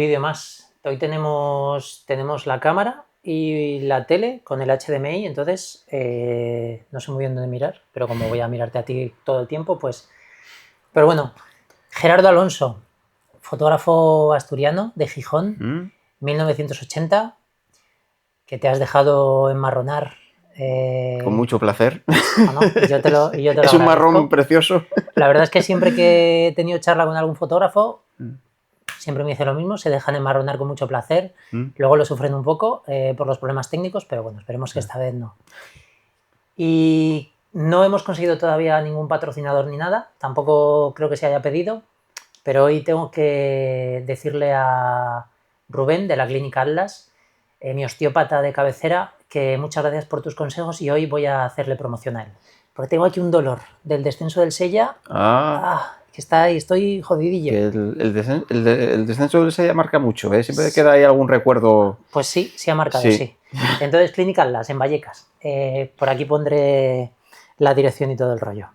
vídeo más. Hoy tenemos la cámara y la tele con el HDMI, entonces no sé muy bien dónde mirar, pero como voy a mirarte a ti todo el tiempo, pues... Pero bueno, Gerardo Alonso, fotógrafo asturiano de Gijón, 1980, que te has dejado enmarronar. Con mucho placer. Bueno, yo te lo Es un marrón precioso. La verdad es que siempre que he tenido charla con algún fotógrafo, siempre me dice lo mismo, se dejan enmarronar con mucho placer, luego lo sufren un poco por los problemas técnicos, pero bueno, esperemos que esta vez no. Y no hemos conseguido todavía ningún patrocinador ni nada, tampoco creo que se haya pedido, pero hoy tengo que decirle a Rubén de la Clínica Atlas, mi osteópata de cabecera, que muchas gracias por tus consejos y hoy voy a hacerle promoción a él. Porque tengo aquí un dolor del descenso del sella. Que está ahí, estoy jodidillo. Que el descenso del sella marca mucho, ¿eh? Siempre queda ahí algún recuerdo. Pues sí, sí ha marcado, sí. Entonces, Clínica Atlas, en Vallecas. Por aquí pondré la dirección y todo el rollo.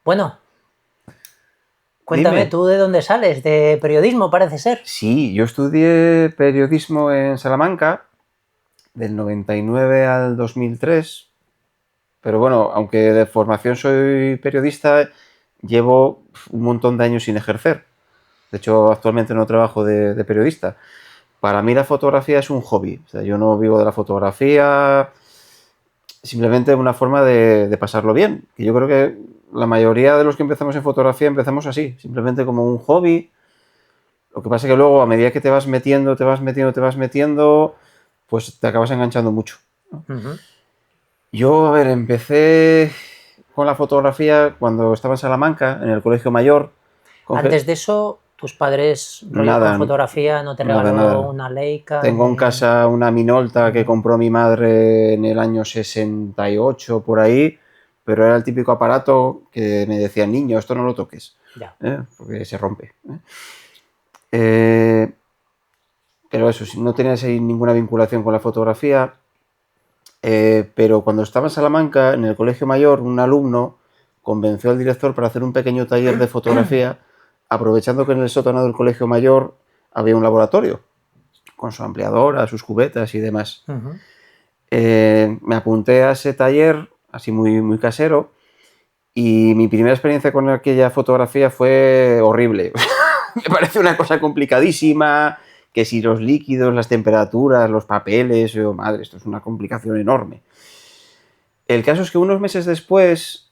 Bueno, cuéntame, dime. ¿Tú de dónde sales? ¿De periodismo, parece ser? Sí, yo estudié periodismo en Salamanca del 99 al 2003, pero bueno, aunque de formación soy periodista, llevo un montón de años sin ejercer. De hecho, actualmente no trabajo de periodista. Para mí la fotografía es un hobby. O sea, yo no vivo de la fotografía, simplemente una forma de pasarlo bien. Y yo creo que la mayoría de los que empezamos en fotografía empezamos así, simplemente como un hobby. Lo que pasa es que luego, a medida que te vas metiendo, pues te acabas enganchando mucho, ¿no? Yo, a ver, empecé con la fotografía cuando estaba en Salamanca, en el Colegio Mayor. Antes de eso, tus padres, rollo con fotografía, no te regaló una Leica. Tengo en casa una Minolta que compró mi madre en el año 68, por ahí, pero era el típico aparato que me decía, niño, esto no lo toques, porque se rompe. Pero eso, no tenías ahí ninguna vinculación con la fotografía. Pero cuando estaba en Salamanca, en el Colegio Mayor, un alumno convenció al director para hacer un pequeño taller de fotografía, aprovechando que en el sótano del Colegio Mayor había un laboratorio, con su ampliadora, sus cubetas y demás. Me apunté a ese taller, así muy casero, y mi primera experiencia con aquella fotografía fue horrible. Me parece una cosa complicadísima, que si los líquidos, las temperaturas, los papeles, madre, esto es una complicación enorme. El caso es que unos meses después,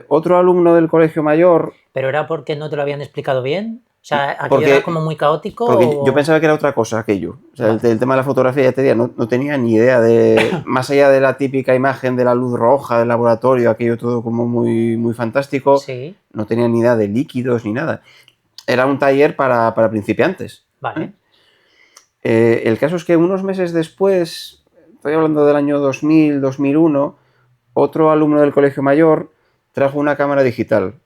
otro alumno del Colegio Mayor... ¿Pero era porque no te lo habían explicado bien? O sea, ¿aquello era como muy caótico? Porque yo pensaba que era otra cosa aquello. O sea, el tema de la fotografía, ya te diría, no tenía ni idea de... Más allá de la típica imagen de la luz roja del laboratorio, aquello todo como muy fantástico, sí. No tenía ni idea de líquidos ni nada. Era un taller para principiantes. Vale. El caso es que unos meses después, estoy hablando del año 2000, 2001, otro alumno del Colegio Mayor trajo una cámara digital,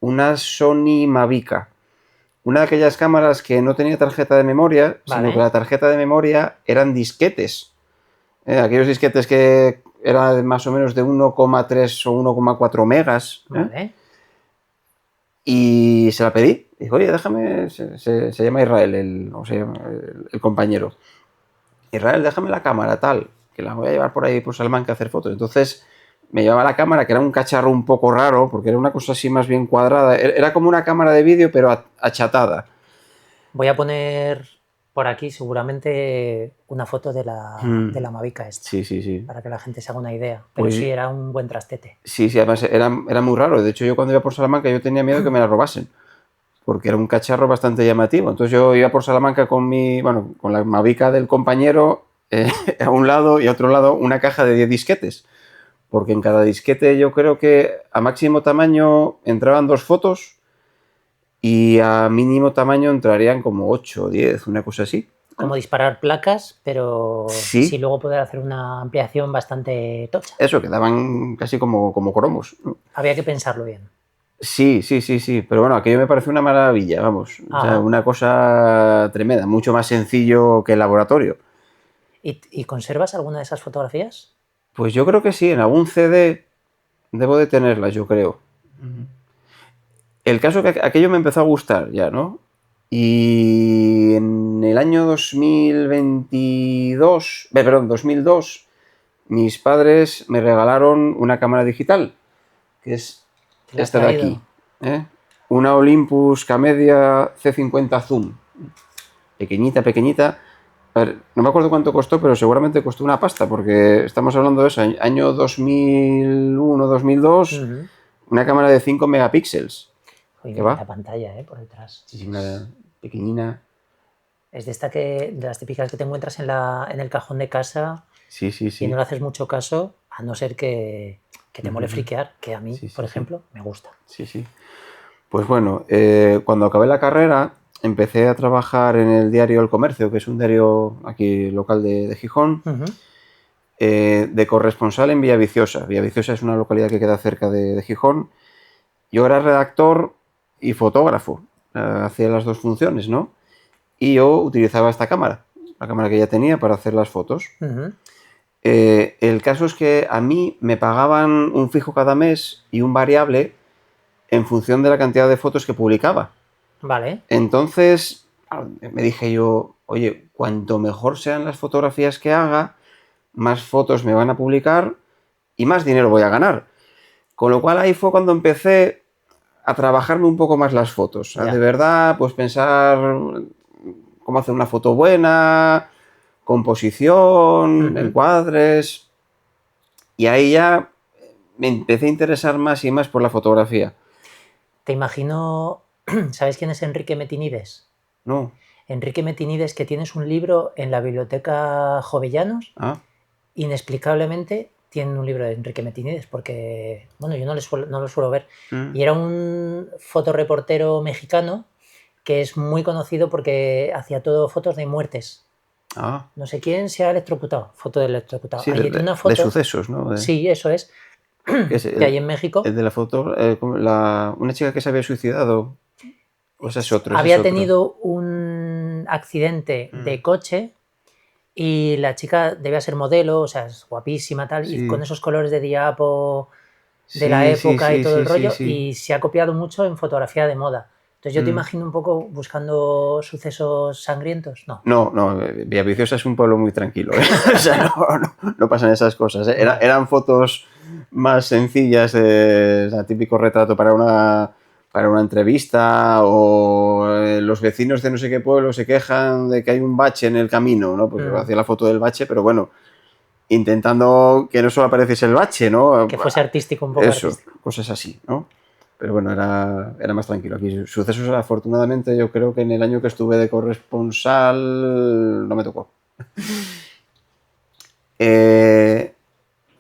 una Sony Mavica, una de aquellas cámaras que no tenía tarjeta de memoria, sino que la tarjeta de memoria eran disquetes. Aquellos disquetes que eran más o menos de 1,3 o 1,4 megas. Vale. Y se la pedí. Dijo, oye, déjame, se llama Israel, el compañero. Israel, déjame la cámara, tal, que la voy a llevar por ahí por Salamanca a hacer fotos. Entonces me llevaba la cámara, que era un cacharro un poco raro, porque era una cosa así más bien cuadrada. Era como una cámara de vídeo, pero achatada. Voy a poner por aquí seguramente una foto de la Mavica esta. Sí. Para que la gente se haga una idea. Pero sí, era un buen trastete. Sí, además era muy raro. De hecho, yo cuando iba por Salamanca yo tenía miedo que me la robasen, porque era un cacharro bastante llamativo. Entonces yo iba por Salamanca con la Mavica del compañero a un lado y a otro lado una caja de 10 disquetes. Porque en cada disquete yo creo que a máximo tamaño entraban 2 fotos y a mínimo tamaño entrarían como 8 o 10, una cosa así. Como disparar placas, pero sí luego poder hacer una ampliación bastante tocha. Eso, quedaban casi como cromos. Había que pensarlo bien. Sí, pero bueno, aquello me parece una maravilla, vamos. O sea, una cosa tremenda, mucho más sencillo que el laboratorio. ¿Y conservas alguna de esas fotografías? Pues yo creo que sí, en algún CD debo de tenerlas, yo creo. El caso es que aquello me empezó a gustar ya, ¿no? Y en el año 2002, mis padres me regalaron una cámara digital, que es esta de aquí, ¿eh? Una Olympus Camedia C50 Zoom, pequeñita. A ver, no me acuerdo cuánto costó, pero seguramente costó una pasta, porque estamos hablando de eso, año 2001-2002, una cámara de 5 megapíxeles. Oye, la pantalla, por detrás. Sí, una pequeñina. Es de las típicas que te encuentras en el cajón de casa. Sí. Y no le haces mucho caso, a no ser que te mole friquear, que a mí, por ejemplo, me gusta. Sí. Pues bueno, cuando acabé la carrera, empecé a trabajar en el diario El Comercio, que es un diario aquí local de Gijón, de corresponsal en Villaviciosa. Villaviciosa es una localidad que queda cerca de Gijón. Yo era redactor y fotógrafo, hacía las dos funciones, ¿no? Y yo utilizaba esta cámara, la cámara que ya tenía para hacer las fotos. El caso es que a mí me pagaban un fijo cada mes y un variable en función de la cantidad de fotos que publicaba. Vale. Entonces me dije yo, oye, cuanto mejor sean las fotografías que haga, más fotos me van a publicar y más dinero voy a ganar. Con lo cual ahí fue cuando empecé a trabajarme un poco más las fotos. De verdad, pues pensar cómo hacer una foto buena, composición, encuadres. Y ahí ya me empecé a interesar más y más por la fotografía. Te imagino, ¿sabes quién es Enrique Metinides? No. Enrique Metinides, que tienes un libro en la biblioteca Jovellanos. Inexplicablemente tienen un libro de Enrique Metinides, porque, bueno, yo no lo suelo ver. Y era un fotoreportero mexicano que es muy conocido porque hacía todo fotos de muertes. No sé quién se ha electrocutado, foto de electrocutado. Sí, de sucesos, ¿no? Sí, eso es. Que hay en México. El de la foto, una chica que se había suicidado. O sea, es otro. Había tenido un accidente de coche y la chica debía ser modelo, o sea, es guapísima tal, y con esos colores de diapo de la época y todo el rollo, y se ha copiado mucho en fotografía de moda. Entonces yo te imagino un poco buscando sucesos sangrientos, ¿no? No, Villaviciosa es un pueblo muy tranquilo, ¿eh? O sea, no pasan esas cosas, ¿eh? Eran fotos más sencillas, típico retrato para una entrevista, o los vecinos de no sé qué pueblo se quejan de que hay un bache en el camino, ¿no? Pues yo hacía la foto del bache, pero bueno, intentando que no solo apareciese el bache, ¿no? Que fuese artístico un poco. Eso, artístico. Cosas así, ¿no? Pero bueno, era más tranquilo. Aquí sucesos, afortunadamente, yo creo que en el año que estuve de corresponsal no me tocó.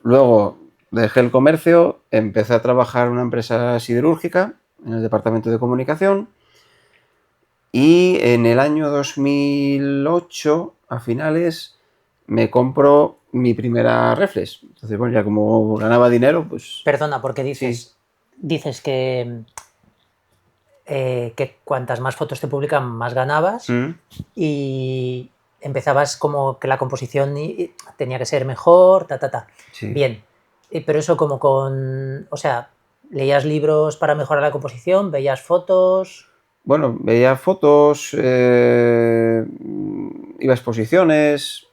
Luego dejé el comercio, empecé a trabajar en una empresa siderúrgica, en el departamento de comunicación, y en el año 2008, a finales, me compro mi primera reflex. Entonces, bueno, ya como ganaba dinero, pues... Perdona, porque dices que cuantas más fotos te publican, más ganabas, y empezabas como que la composición tenía que ser mejor, Sí. Bien, pero eso como o sea, ¿leías libros para mejorar la composición? ¿Veías fotos? Bueno, veía fotos, iba a exposiciones,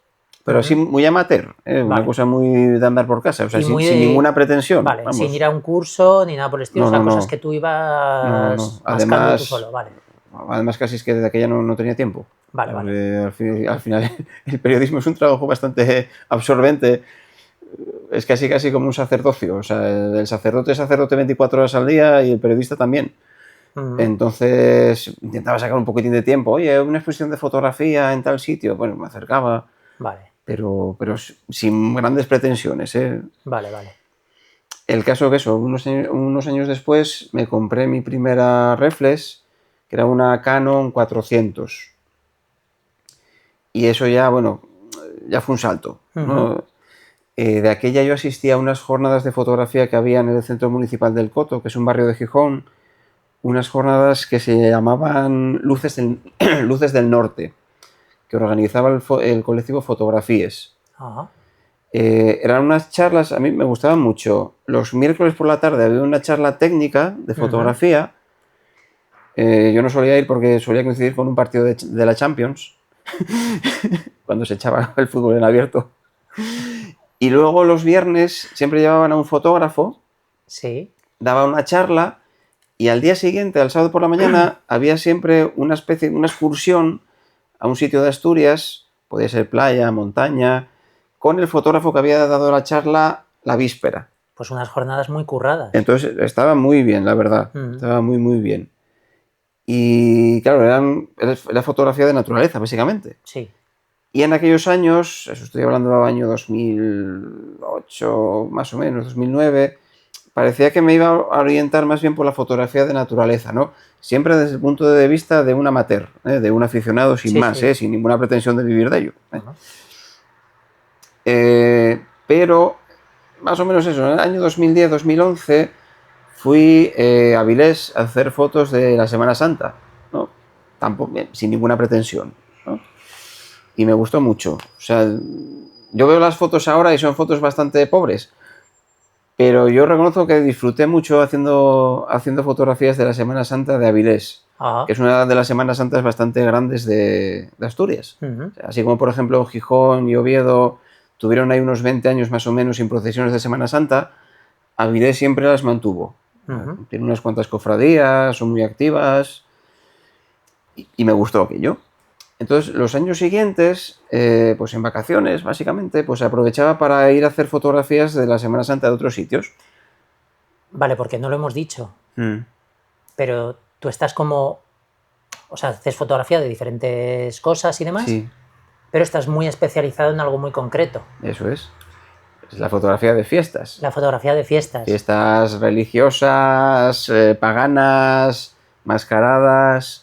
pero así muy amateur, una cosa muy de andar por casa, o sea, sin ninguna pretensión. Vale, vamos. Sin ir a un curso ni nada por el estilo, cosas que tú ibas mascando tú solo, vale. Además, casi es que desde aquella no tenía tiempo. Vale. Al final, el periodismo es un trabajo bastante absorbente. Es casi como un sacerdocio. O sea, el sacerdote es sacerdote 24 horas al día y el periodista también. Entonces, intentaba sacar un poquitín de tiempo. Oye, una exposición de fotografía en tal sitio. Bueno, me acercaba. Vale. Pero sin grandes pretensiones, ¿eh? Vale. El caso que unos años después me compré mi primera reflex, que era una Canon 400. Y eso ya, bueno, ya fue un salto, ¿no? De aquella yo asistía a unas jornadas de fotografía que había en el Centro Municipal del Coto, que es un barrio de Gijón, unas jornadas que se llamaban Luces del Norte, que organizaba el colectivo Fotografíes. Eran unas charlas, a mí me gustaban mucho. Los miércoles por la tarde había una charla técnica de fotografía Yo no solía ir porque solía coincidir con un partido de la Champions, cuando se echaba el fútbol en abierto. Y luego los viernes siempre llevaban a un fotógrafo, Sí. daba una charla y al día siguiente, al sábado por la mañana, había siempre una excursión a un sitio de Asturias, podía ser playa, montaña, con el fotógrafo que había dado la charla la víspera. Pues unas jornadas muy curradas. Entonces estaba muy bien, la verdad. Estaba muy, muy bien. Y claro, era fotografía de naturaleza, básicamente. Sí. Y en aquellos años, eso estoy hablando del año 2008, más o menos, 2009, parecía que me iba a orientar más bien por la fotografía de naturaleza, ¿no? Siempre desde el punto de vista de un amateur, de un aficionado sin más, sin ninguna pretensión de vivir de ello. Pero, más o menos eso, en el año 2010-2011 fui a Avilés a hacer fotos de la Semana Santa, ¿no? Tampoco, sin ninguna pretensión, ¿no? Y me gustó mucho. O sea, yo veo las fotos ahora y son fotos bastante pobres, pero yo reconozco que disfruté mucho haciendo fotografías de la Semana Santa de Avilés, que es una de las Semanas Santas bastante grandes de Asturias. O sea, así como, por ejemplo, Gijón y Oviedo tuvieron ahí unos 20 años más o menos sin procesiones de Semana Santa, Avilés siempre las mantuvo. Tiene unas cuantas cofradías, son muy activas y me gustó aquello. Entonces, los años siguientes, pues en vacaciones, básicamente, pues aprovechaba para ir a hacer fotografías de la Semana Santa de otros sitios. Vale, porque no lo hemos dicho. Pero tú estás como... O sea, haces fotografía de diferentes cosas y demás, sí, pero estás muy especializado en algo muy concreto. Eso es. Es la fotografía de fiestas. La fotografía de fiestas. Fiestas religiosas, paganas, mascaradas...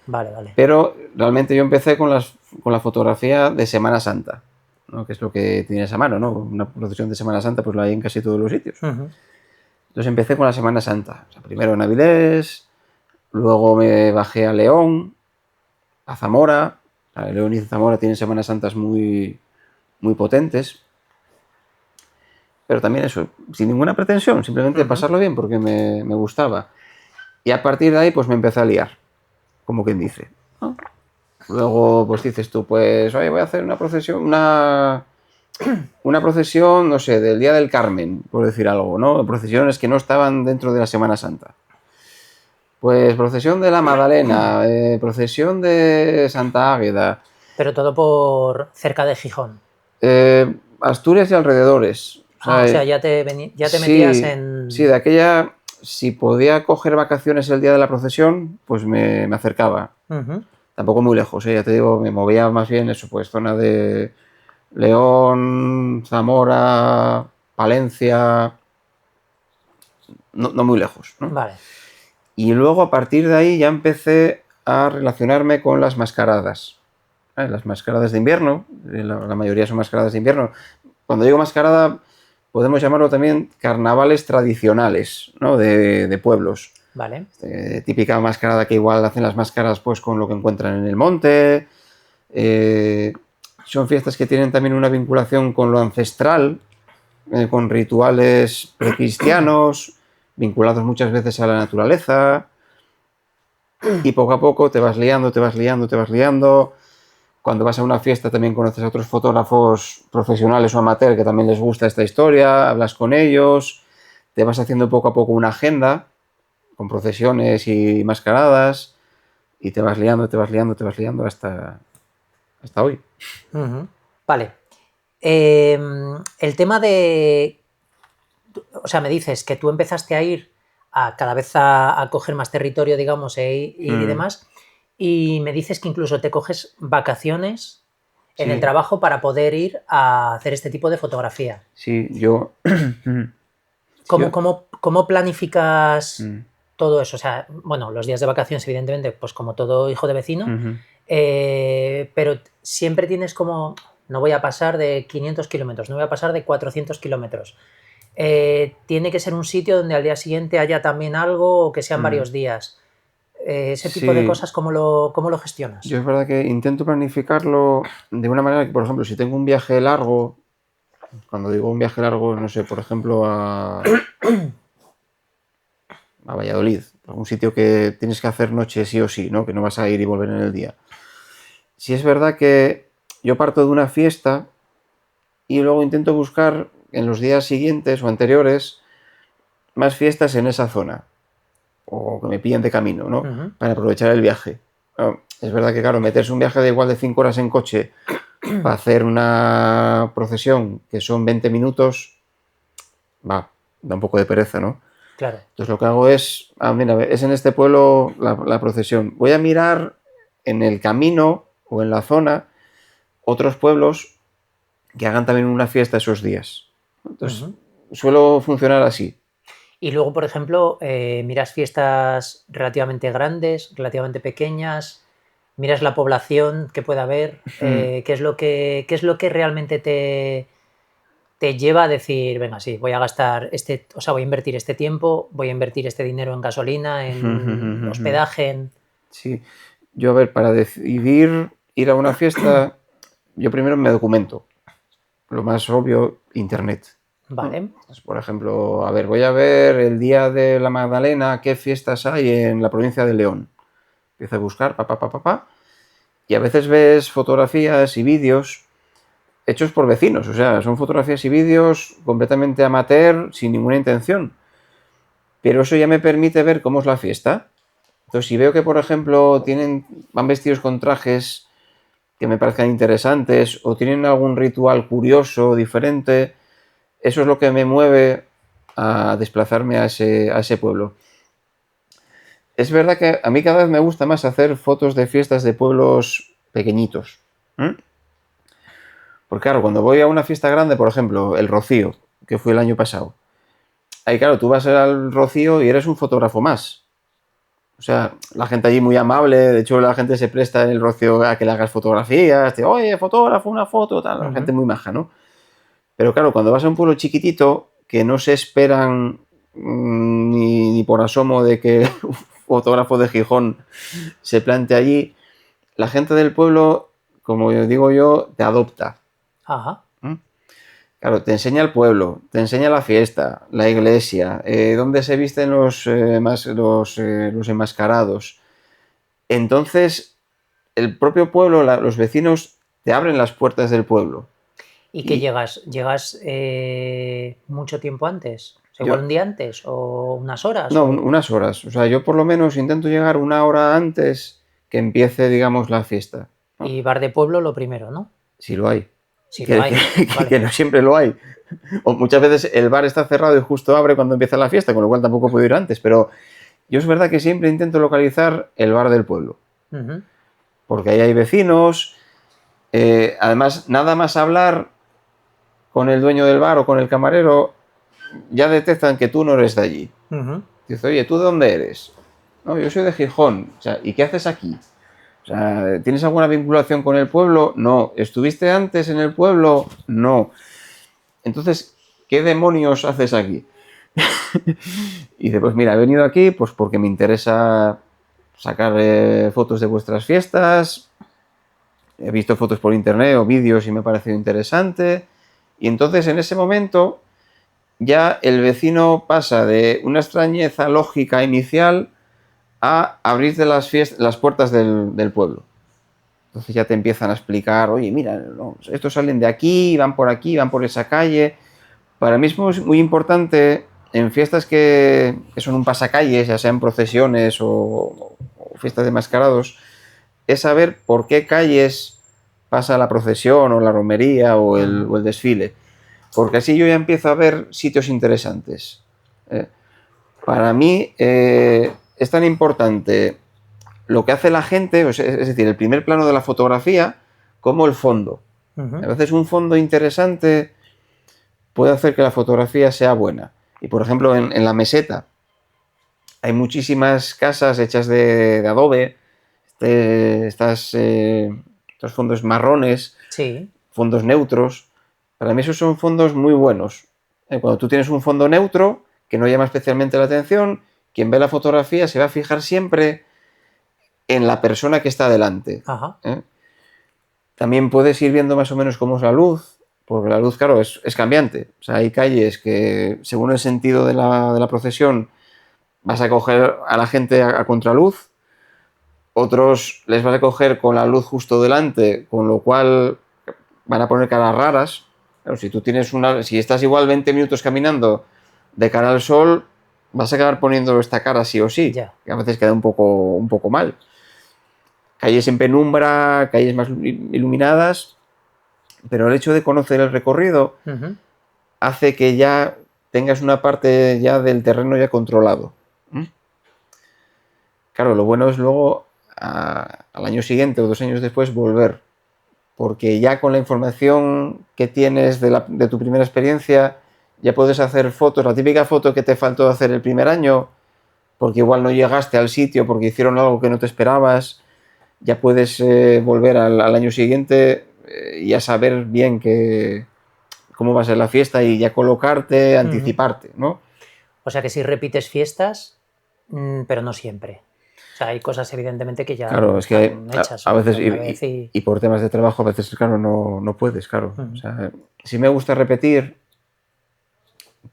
Vale, vale. Pero realmente yo empecé con la fotografía de Semana Santa, ¿no? Que es lo que tienes a mano, ¿no? Una procesión de Semana Santa pues la hay en casi todos los sitios. Entonces empecé con la Semana Santa. O sea, primero en Avilés, luego me bajé a León, a Zamora. León y Zamora tienen Semanas Santas muy, muy potentes. Pero también eso, sin ninguna pretensión, simplemente pasarlo bien porque me gustaba. Y a partir de ahí pues me empecé a liar, como quien dice, ¿no? Luego, pues dices tú, pues, oye, voy a hacer una procesión, una procesión, no sé, del Día del Carmen, por decir algo, ¿no? Procesiones que no estaban dentro de la Semana Santa. Pues procesión de la Magdalena, procesión de Santa Águeda. Pero todo por cerca de Gijón. Asturias y alrededores. O sea, ya te metías en... Sí, de aquella, si podía coger vacaciones el día de la procesión, pues me acercaba. Tampoco muy lejos, ya te digo, me movía más bien eso, pues zona de León, Zamora, Palencia, no muy lejos, ¿no? Vale. Y luego a partir de ahí ya empecé a relacionarme con las mascaradas. Las mascaradas de invierno, la mayoría son mascaradas de invierno. Cuando digo mascarada, podemos llamarlo también carnavales tradicionales, ¿no? de pueblos. Vale. Típica mascarada que igual hacen las máscaras pues con lo que encuentran en el monte. Son fiestas que tienen también una vinculación con lo ancestral, con rituales precristianos, vinculados muchas veces a la naturaleza. Y poco a poco te vas liando. Cuando vas a una fiesta también conoces a otros fotógrafos profesionales o amateur que también les gusta esta historia, hablas con ellos, te vas haciendo poco a poco una agenda con procesiones y mascaradas y te vas liando hasta hoy. Vale. El tema de... O sea, me dices que tú empezaste a ir cada vez a coger más territorio, digamos, y demás, y me dices que incluso te coges vacaciones en el trabajo para poder ir a hacer este tipo de fotografía. Sí, yo... ¿Cómo planificas todo eso? O sea, bueno, los días de vacaciones, evidentemente, pues como todo hijo de vecino, pero siempre tienes como, no voy a pasar de 500 kilómetros, no voy a pasar de 400 kilómetros. Tiene que ser un sitio donde al día siguiente haya también algo o que sean varios días. Ese tipo de cosas, ¿cómo lo gestionas? Yo es verdad que intento planificarlo de una manera que, por ejemplo, si tengo un viaje largo, cuando digo un viaje largo, no sé, por ejemplo, a Valladolid, un sitio que tienes que hacer noche sí o sí, ¿no? Que no vas a ir y volver en el día. Sí es verdad que yo parto de una fiesta y luego intento buscar en los días siguientes o anteriores más fiestas en esa zona, o que me pillen de camino, ¿no? Para aprovechar el viaje. Bueno, es verdad que, claro, meterse un viaje de igual de 5 horas en coche para hacer una procesión que son 20 minutos, da un poco de pereza, ¿no? Claro. Entonces lo que hago es, mira, es en este pueblo la procesión. Voy a mirar en el camino o en la zona otros pueblos que hagan también una fiesta esos días. Entonces suelo funcionar así. Y luego, por ejemplo, miras fiestas relativamente grandes, relativamente pequeñas, miras la población que pueda haber, ¿qué es lo que realmente te lleva a decir, venga, sí, voy a gastar voy a invertir este tiempo, voy a invertir este dinero en gasolina, en hospedaje, Sí, yo a ver, para decidir ir a una fiesta, yo primero me documento. Lo más obvio, internet. Vale. ¿No? Pues, por ejemplo, a ver, voy a ver el día de la Magdalena, qué fiestas hay en la provincia de León. Empiezo a buscar, y a veces ves fotografías y vídeos hechos por vecinos, o sea, son fotografías y vídeos completamente amateur, sin ninguna intención. Pero eso ya me permite ver cómo es la fiesta. Entonces, si veo que, por ejemplo, van vestidos con trajes que me parezcan interesantes o tienen algún ritual curioso, diferente, eso es lo que me mueve a desplazarme a ese pueblo. Es verdad que a mí cada vez me gusta más hacer fotos de fiestas de pueblos pequeñitos. Porque claro, cuando voy a una fiesta grande, por ejemplo, el Rocío, que fue el año pasado, ahí claro, tú vas al Rocío y eres un fotógrafo más. O sea, la gente allí muy amable, de hecho la gente se presta en el Rocío a que le hagas fotografías, oye, fotógrafo, una foto, tal, la gente muy maja, ¿no? Pero claro, cuando vas a un pueblo chiquitito, que no se esperan ni por asomo de que un fotógrafo de Gijón se plante allí, la gente del pueblo, como digo yo, te adopta. Ajá. Claro, te enseña el pueblo, te enseña la fiesta, la iglesia, dónde se visten los enmascarados. Entonces, el propio pueblo, los vecinos, te abren las puertas del pueblo. ¿Y qué llegas? ¿Llegas mucho tiempo antes? ¿Igual un día antes? ¿O unas horas? No, unas horas. O sea, yo por lo menos intento llegar una hora antes que empiece, digamos, la fiesta, ¿no? Y bar de pueblo lo primero, ¿no? Si lo hay. Si lo hay. Vale. Que no siempre lo hay. O muchas veces el bar está cerrado y justo abre cuando empieza la fiesta, con lo cual tampoco puedo ir antes. Pero yo es verdad que siempre intento localizar el bar del pueblo. Porque ahí hay vecinos. Además, nada más hablar con el dueño del bar o con el camarero, ya detectan que tú no eres de allí. Dice, oye, ¿tú de dónde eres? No, yo soy de Gijón. O sea, ¿y qué haces aquí? O sea, ¿tienes alguna vinculación con el pueblo? No. ¿Estuviste antes en el pueblo? No. Entonces, ¿qué demonios haces aquí? Y dice, pues mira, he venido aquí pues porque me interesa sacar fotos de vuestras fiestas. He visto fotos por internet o vídeos y me ha parecido interesante. Y entonces, en ese momento, ya el vecino pasa de una extrañeza lógica inicial a abrirte las puertas del pueblo. Entonces ya te empiezan a explicar, oye, mira, no, estos salen de aquí, van por esa calle. Para mí es muy importante en fiestas que son un pasacalles, ya sean procesiones o fiestas de mascarados, es saber por qué calles pasa la procesión o la romería o el desfile. Porque así yo ya empiezo a ver sitios interesantes. Para mí es tan importante lo que hace la gente, es decir, el primer plano de la fotografía, como el fondo. A veces un fondo interesante puede hacer que la fotografía sea buena. Y por ejemplo, en la meseta hay muchísimas casas hechas de adobe, estos fondos marrones, sí. Fondos neutros. Para mí esos son fondos muy buenos. Cuando tú tienes un fondo neutro que no llama especialmente la atención, quien ve la fotografía se va a fijar siempre en la persona que está delante. También puedes ir viendo más o menos cómo es la luz, porque la luz, claro, es cambiante. O sea, hay calles que, según el sentido de la procesión, vas a coger a la gente a contraluz, otros les vas a coger con la luz justo delante, con lo cual van a poner caras raras. Claro, si estás igual 20 minutos caminando de cara al sol, vas a acabar poniendo esta cara sí o sí, que a veces queda un poco mal. Calles en penumbra, calles más iluminadas, pero el hecho de conocer el recorrido hace que ya tengas una parte ya del terreno ya controlado. Claro, lo bueno es luego al año siguiente o 2 años después volver, porque ya con la información que tienes de tu primera experiencia ya puedes hacer fotos, la típica foto que te faltó hacer el primer año porque igual no llegaste al sitio, porque hicieron algo que no te esperabas, ya puedes volver al año siguiente y ya saber bien cómo va a ser la fiesta y ya colocarte, anticiparte, ¿no? O sea que si repites fiestas, pero no siempre. O sea, hay cosas evidentemente que ya claro, es que hechas. A veces, y por temas de trabajo, a veces, claro, no puedes, claro. O sea, sí me gusta repetir,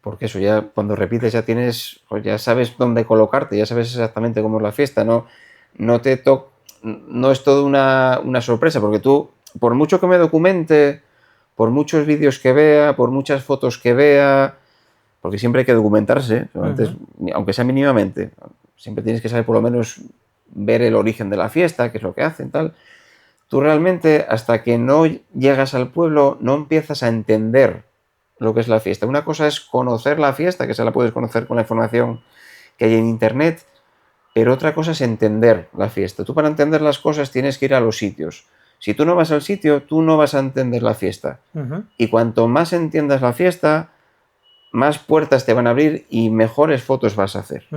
porque eso, ya cuando repites ya ya sabes dónde colocarte, ya sabes exactamente cómo es la fiesta, no es todo una sorpresa, porque tú, por mucho que me documente, por muchos vídeos que vea, por muchas fotos que vea, porque siempre hay que documentarse, aunque sea mínimamente, siempre tienes que saber por lo menos ver el origen de la fiesta, qué es lo que hacen, tal. Tú realmente, hasta que no llegas al pueblo, no empiezas a entender lo que es la fiesta. Una cosa es conocer la fiesta, que se la puedes conocer con la información que hay en internet, pero otra cosa es entender la fiesta. Tú para entender las cosas tienes que ir a los sitios. Si tú no vas al sitio, tú no vas a entender la fiesta. Y cuanto más entiendas la fiesta, más puertas te van a abrir y mejores fotos vas a hacer.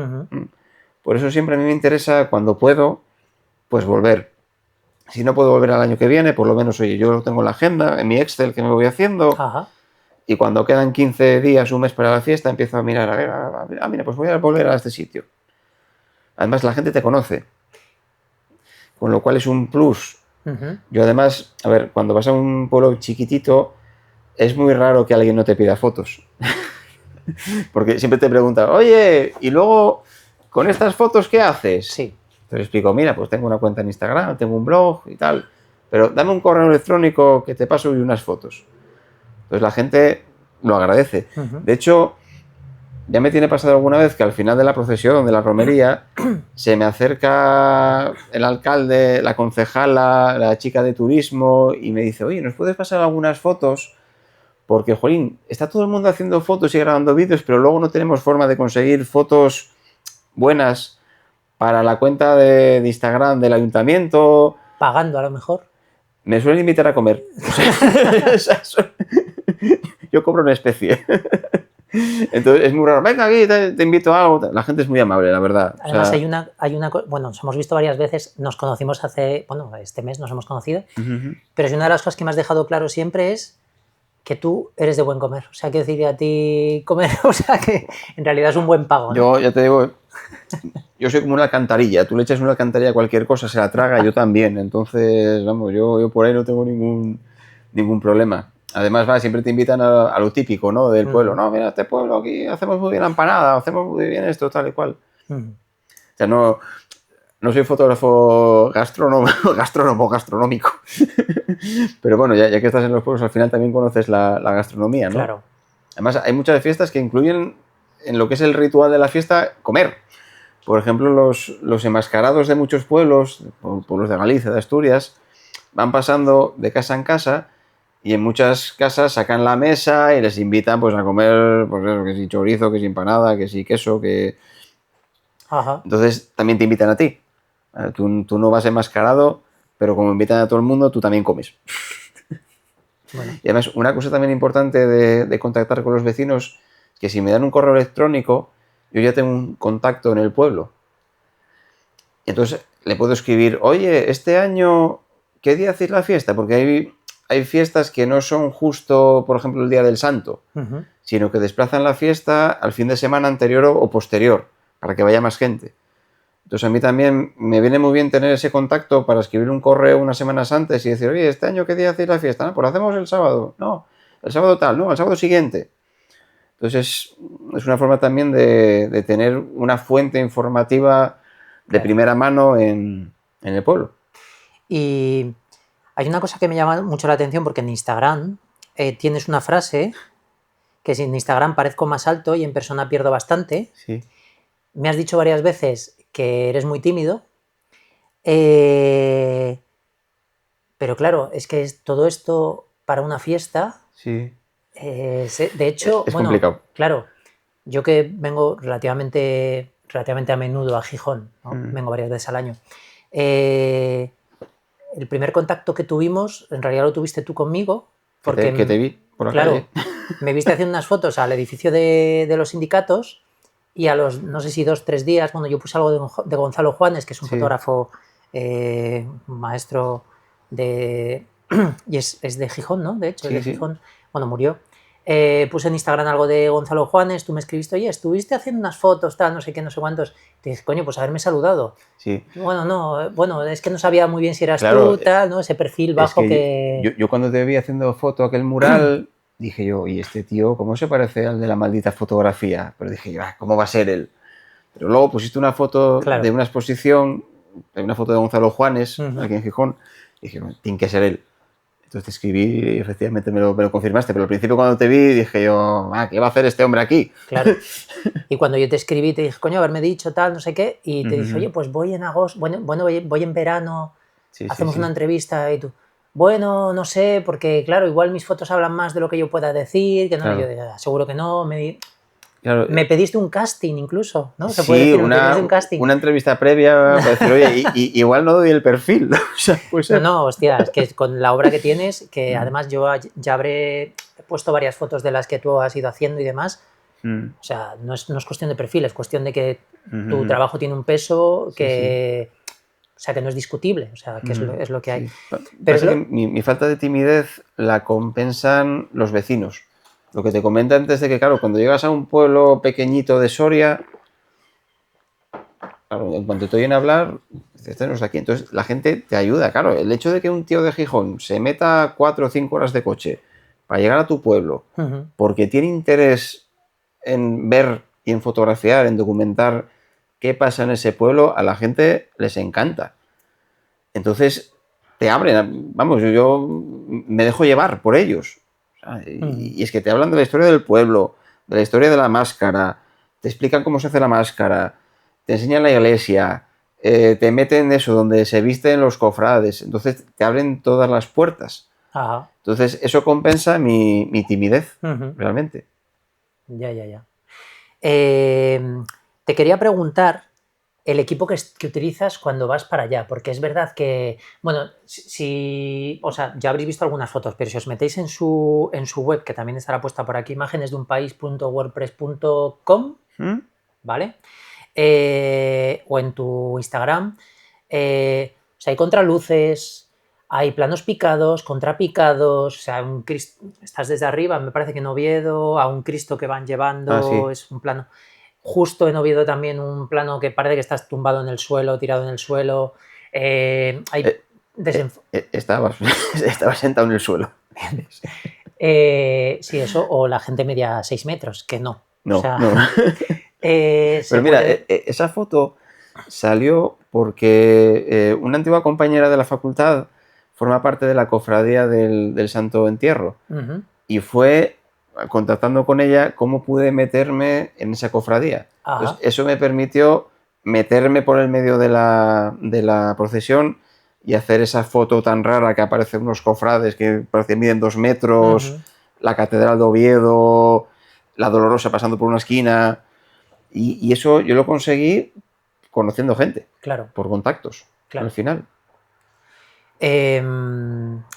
Por eso siempre a mí me interesa, cuando puedo, pues volver. Si no puedo volver al año que viene, por lo menos, oye, yo lo tengo en la agenda, en mi Excel que me voy haciendo. Y cuando quedan 15 días, un mes para la fiesta, empiezo a mirar, a ver, mira, pues voy a volver a este sitio. Además, la gente te conoce, con lo cual es un plus. Yo además, a ver, cuando vas a un pueblo chiquitito, es muy raro que alguien no te pida fotos. Porque siempre te preguntan, oye, y luego, ¿con estas fotos qué haces? Sí. Te explico, mira, pues tengo una cuenta en Instagram, tengo un blog y tal, pero dame un correo electrónico que te paso y unas fotos. Entonces la gente lo agradece. De hecho, ya me tiene pasado alguna vez que al final de la procesión, de la romería, se me acerca el alcalde, la concejala, la chica de turismo y me dice, oye, ¿nos puedes pasar algunas fotos? Porque, jolín, está todo el mundo haciendo fotos y grabando vídeos, pero luego no tenemos forma de conseguir fotos buenas para la cuenta de Instagram del ayuntamiento. Pagando a lo mejor. Me suelen invitar a comer. Yo cobro una especie. Entonces es muy raro. Venga, aquí te invito a algo. La gente es muy amable, la verdad. Además, bueno, nos hemos visto varias veces, nos conocimos este mes nos hemos conocido, pero si una de las cosas que me has dejado claro siempre es que tú eres de buen comer. O sea, que decir a ti comer, o sea, que en realidad es un buen pago, ¿no? Yo ya te digo, yo soy como una alcantarilla. Tú le echas una alcantarilla a cualquier cosa, se la traga, yo también. Entonces, vamos, yo por ahí no tengo ningún problema. Además, siempre te invitan a lo típico, ¿no? Del pueblo. No, mira, este pueblo aquí hacemos muy bien la empanada, hacemos muy bien esto, tal y cual. O sea, no soy fotógrafo gastronómico. Pero bueno, ya que estás en los pueblos, al final también conoces la gastronomía, ¿no? Claro. Además, hay muchas fiestas que incluyen en lo que es el ritual de la fiesta comer. Por ejemplo, los enmascarados de muchos pueblos de Galicia, de Asturias, van pasando de casa en casa y en muchas casas sacan la mesa y les invitan pues a comer, pues eso, que si chorizo, que si empanada, que si queso, que... Ajá. Entonces también te invitan a ti. Tú no vas enmascarado, pero como invitan a todo el mundo, tú también comes. Bueno. Y además, una cosa también importante de contactar con los vecinos es que si me dan un correo electrónico, yo ya tengo un contacto en el pueblo. Entonces le puedo escribir, oye, este año, ¿qué día hacéis la fiesta? Porque hay fiestas que no son justo, por ejemplo, el día del santo, sino que desplazan la fiesta al fin de semana anterior o posterior, para que vaya más gente. Entonces a mí también me viene muy bien tener ese contacto para escribir un correo unas semanas antes y decir, oye, este año ¿qué día hacéis la fiesta? No, pues lo hacemos el sábado. No, el sábado tal, no, el sábado siguiente. Entonces es una forma también de tener una fuente informativa de primera mano en el pueblo. Y hay una cosa que me llama mucho la atención porque en Instagram tienes una frase que si en Instagram parezco más alto y en persona pierdo bastante. Sí. Me has dicho varias veces que eres muy tímido. Pero claro, es que todo esto para una fiesta. Sí. De hecho, es bueno, complicado. Claro, yo que vengo relativamente a menudo a Gijón, ¿no? Vengo varias veces al año. El primer contacto que tuvimos, en realidad lo tuviste tú conmigo, porque que te vi por la calle. Me viste haciendo unas fotos al edificio de los sindicatos y a los, no sé si 2-3 días, bueno, yo puse algo de Gonzalo Juanes, que es un fotógrafo maestro de... y es de Gijón, ¿no? De hecho, es de Gijón. Bueno, murió. Puse en Instagram algo de Gonzalo Juanes, tú me escribiste, oye, estuviste haciendo unas fotos, tal, no sé qué, no sé cuántos. Te dije, coño, pues haberme saludado. Sí. Bueno, es que no sabía muy bien si eras tú, tal, ¿no? Ese perfil bajo que... Yo cuando te vi haciendo foto aquel mural, dije yo, ¿y este tío cómo se parece al de la maldita fotografía? Pero dije yo, ¿cómo va a ser él? Pero luego pusiste una foto de una exposición, una foto de Gonzalo Juanes, aquí en Gijón, y dije, tiene que ser él. Entonces te escribí y efectivamente me lo confirmaste, pero al principio cuando te vi dije yo, ¿qué va a hacer este hombre aquí? Claro. Y cuando yo te escribí te dije, coño, haberme dicho tal, no sé qué, y te dije, oye, pues voy en agosto, voy en verano, hacemos una entrevista, y tú, bueno, no sé, porque claro, igual mis fotos hablan más de lo que yo pueda decir, que no, yo seguro que no, me pediste un casting incluso, ¿no? Se puede decir, un casting. Una entrevista previa para decir, oye, igual no doy el perfil. O sea, pues, no, hostia, es que con la obra que tienes, que además yo ya habré puesto varias fotos de las que tú has ido haciendo y demás, o sea, no es cuestión de perfil, es cuestión de que tu trabajo tiene un peso que... O sea, que no es discutible, o sea, que es lo que hay. Pero que mi falta de timidez la compensan los vecinos. Lo que te comenté antes de que, claro, cuando llegas a un pueblo pequeñito de Soria, claro, en cuanto te oyen hablar, este no está aquí. Entonces, la gente te ayuda, claro. El hecho de que un tío de Gijón se meta 4 o 5 horas de coche para llegar a tu pueblo, porque tiene interés en ver y en fotografiar, en documentar qué pasa en ese pueblo, a la gente les encanta. Entonces, te abren, vamos, yo me dejo llevar por ellos. Y es que te hablan de la historia del pueblo, de la historia de la máscara, te explican cómo se hace la máscara, te enseñan la iglesia, te meten eso, donde se visten los cofrades, entonces te abren todas las puertas. Ajá. Entonces, eso compensa mi timidez, realmente. Ya. Te quería preguntar el equipo que utilizas cuando vas para allá, porque es verdad que, bueno, o sea, ya habréis visto algunas fotos, pero si os metéis en su web, que también estará puesta por aquí, imágenesdeunpaís.wordpress.com, ¿vale? O en tu Instagram, o sea, hay contraluces, hay planos picados, contrapicados, o sea, estás desde arriba, me parece que en Oviedo, a un Cristo que van llevando, es un plano... Justo en Oviedo también un plano que parece que estás tumbado en el suelo, tirado en el suelo. Estaba sentado en el suelo. Sí, eso, o la gente media 6 metros, que no. No, o sea, no. Pero mira, esa foto salió porque una antigua compañera de la facultad forma parte de la cofradía del Santo Entierro. Y fue contactando con ella cómo pude meterme en esa cofradía. Entonces, eso me permitió meterme por el medio de la procesión y hacer esa foto tan rara que aparecen unos cofrades que parece que miden 2 metros, la Catedral de Oviedo, la Dolorosa pasando por una esquina. Y eso yo lo conseguí conociendo gente, por contactos, al final.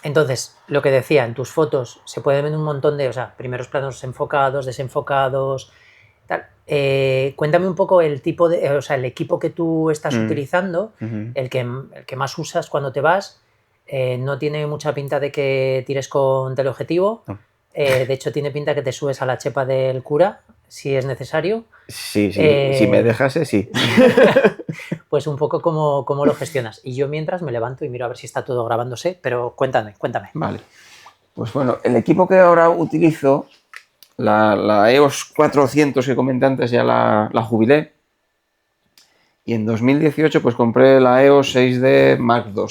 Entonces, lo que decía, en tus fotos se pueden ver un montón de, o sea, primeros planos enfocados, desenfocados, tal. Cuéntame un poco el tipo de, o sea, el equipo que tú estás utilizando, el que más usas cuando te vas. No tiene mucha pinta de que tires con teleobjetivo. No. De hecho, tiene pinta que te subes a la chepa del cura, si es necesario. Sí, si me dejase, sí. Pues un poco cómo lo gestionas. Y yo mientras me levanto y miro a ver si está todo grabándose, pero cuéntame. Vale. Pues bueno, el equipo que ahora utilizo La EOS 400 que comenté antes ya la jubilé. Y en 2018 pues compré la EOS 6D Mark II.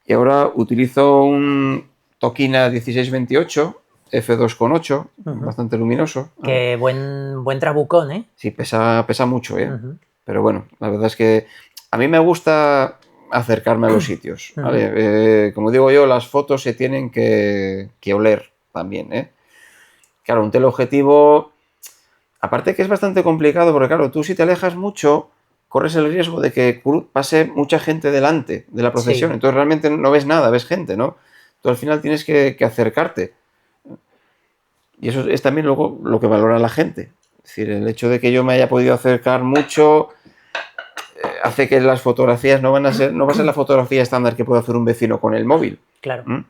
Y ahora utilizo un Tokina 1628 f2.8, bastante luminoso. Que buen trabucón, ¿eh? Sí, pesa mucho, ¿eh? Pero bueno, la verdad es que a mí me gusta acercarme a los sitios, ¿vale? Como digo yo, las fotos se tienen que oler también, ¿eh? Claro, un teleobjetivo, aparte que es bastante complicado, porque claro, tú si te alejas mucho, corres el riesgo de que pase mucha gente delante de la procesión, entonces realmente no ves nada, ves gente, ¿no? Tú al final tienes que acercarte. Y eso es también luego lo que valora la gente. Es decir, el hecho de que yo me haya podido acercar mucho hace que las fotografías no va a ser la fotografía estándar que puede hacer un vecino con el móvil. Claro.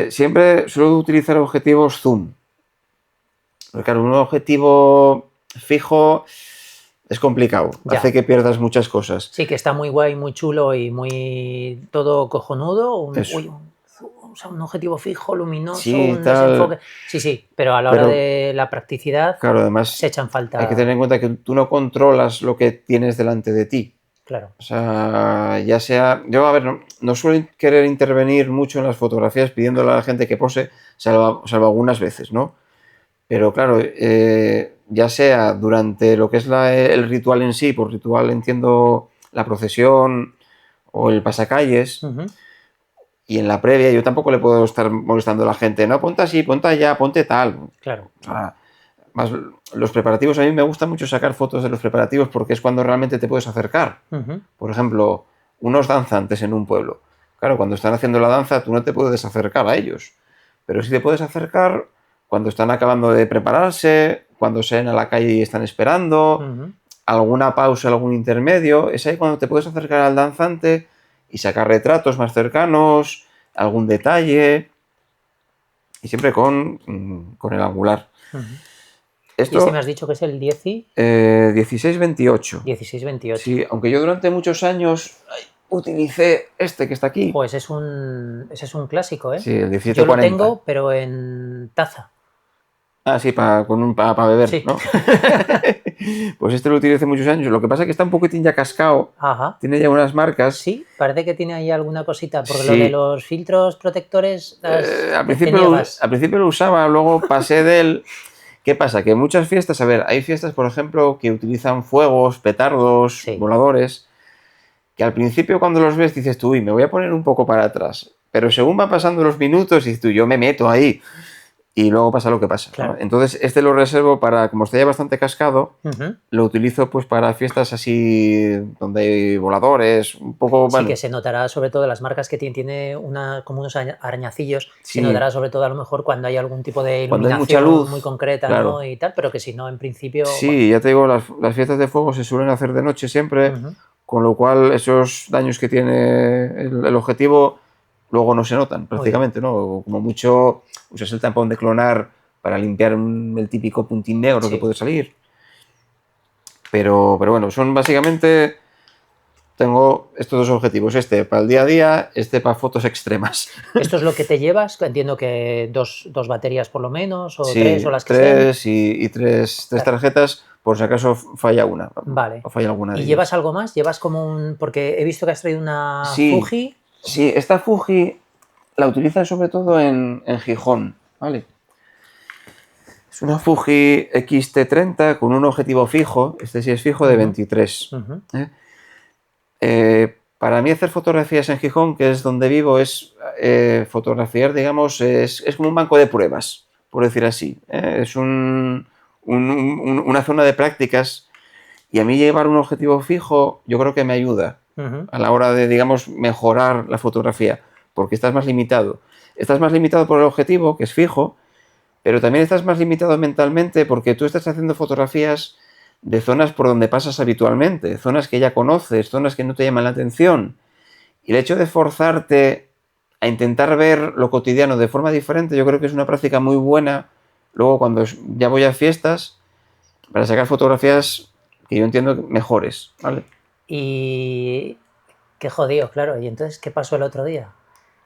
Siempre suelo utilizar objetivos zoom. Porque claro, un objetivo fijo es complicado, hace que pierdas muchas cosas. Sí, que está muy guay, muy chulo y muy todo cojonudo. Un objetivo fijo, luminoso, sí, un desenfoque. Sí, pero a la hora de la practicidad, claro, además, se echan falta. Hay que tener en cuenta que tú no controlas lo que tienes delante de ti. Claro. O sea, ya sea... Yo, a ver, no suelo querer intervenir mucho en las fotografías pidiéndole a la gente que pose, salvo algunas veces, ¿no? Pero claro, ya sea durante lo que es el ritual en sí, por ritual entiendo la procesión o el pasacalles, y en la previa yo tampoco le puedo estar molestando a la gente, no, ponte así, ponte allá, ponte tal. Claro. O sea, más los preparativos, a mí me gusta mucho sacar fotos de los preparativos porque es cuando realmente te puedes acercar. Por ejemplo, unos danzantes en un pueblo. Claro, cuando están haciendo la danza tú no te puedes acercar a ellos, pero sí te puedes acercar cuando están acabando de prepararse, cuando salen a la calle y están esperando, alguna pausa, algún intermedio. Es ahí cuando te puedes acercar al danzante y sacar retratos más cercanos, algún detalle, y siempre con el angular. Esto, ¿y este me has dicho que es el 1628? 1628. Sí, aunque yo durante muchos años utilicé este que está aquí. Pues ese es un clásico, ¿eh? Sí, el 1740. Yo lo tengo, pero en taza. Ah, sí, para beber, sí. ¿No? Pues este lo utilicé muchos años. Lo que pasa es que está un poquitín ya cascado. Ajá. Tiene ya unas marcas. Sí, parece que tiene ahí alguna cosita. Porque lo de los filtros protectores... al principio lo usaba, luego pasé de él. ¿Qué pasa? Que muchas fiestas, a ver, hay fiestas, por ejemplo, que utilizan fuegos, petardos, voladores, que al principio cuando los ves dices tú, uy, me voy a poner un poco para atrás. Pero según van pasando los minutos, dices tú, yo me meto ahí. Y luego pasa lo que pasa. Claro. ¿No? Entonces, este lo reservo para, como está ya bastante cascado, lo utilizo pues para fiestas así donde hay voladores, un poco... Sí, que se notará sobre todo las marcas que tiene como unos arañacillos, se notará sobre todo a lo mejor cuando hay algún tipo de iluminación mucha luz, muy concreta, claro. ¿no? Y tal, pero que si no, en principio... Sí, bueno. Ya te digo, las fiestas de fuego se suelen hacer de noche siempre, con lo cual esos daños que tiene el objetivo luego no se notan prácticamente, ¿no? Como mucho usas el tampón de clonar para limpiar el típico puntín negro que puede salir. Pero bueno, son básicamente... Tengo estos dos objetivos, este para el día a día, este para fotos extremas. ¿Esto es lo que te llevas? Entiendo que dos baterías por lo menos, o sí, tres, o las que sean. Y tres tarjetas, por si acaso falla una. Vale. O falla alguna de ¿Y llevas algo más? ¿Llevas como un...? Porque he visto que has traído una Fuji. Sí, esta Fuji la utilizan sobre todo en Gijón, ¿vale? Es una Fuji X-T30 con un objetivo fijo, este sí es fijo, de 23. Para mí hacer fotografías en Gijón, que es donde vivo, es fotografiar, digamos, es como un banco de pruebas, por decir así. Es una zona de prácticas, y a mí llevar un objetivo fijo yo creo que me ayuda a la hora de, digamos, mejorar la fotografía, porque estás más limitado. Estás más limitado por el objetivo, que es fijo, pero también estás más limitado mentalmente porque tú estás haciendo fotografías de zonas por donde pasas habitualmente, zonas que ya conoces, zonas que no te llaman la atención. Y el hecho de forzarte a intentar ver lo cotidiano de forma diferente, yo creo que es una práctica muy buena. Luego, cuando ya voy a fiestas, para sacar fotografías que yo entiendo mejores, ¿vale? Y qué jodido, claro. ¿Y entonces qué pasó el otro día?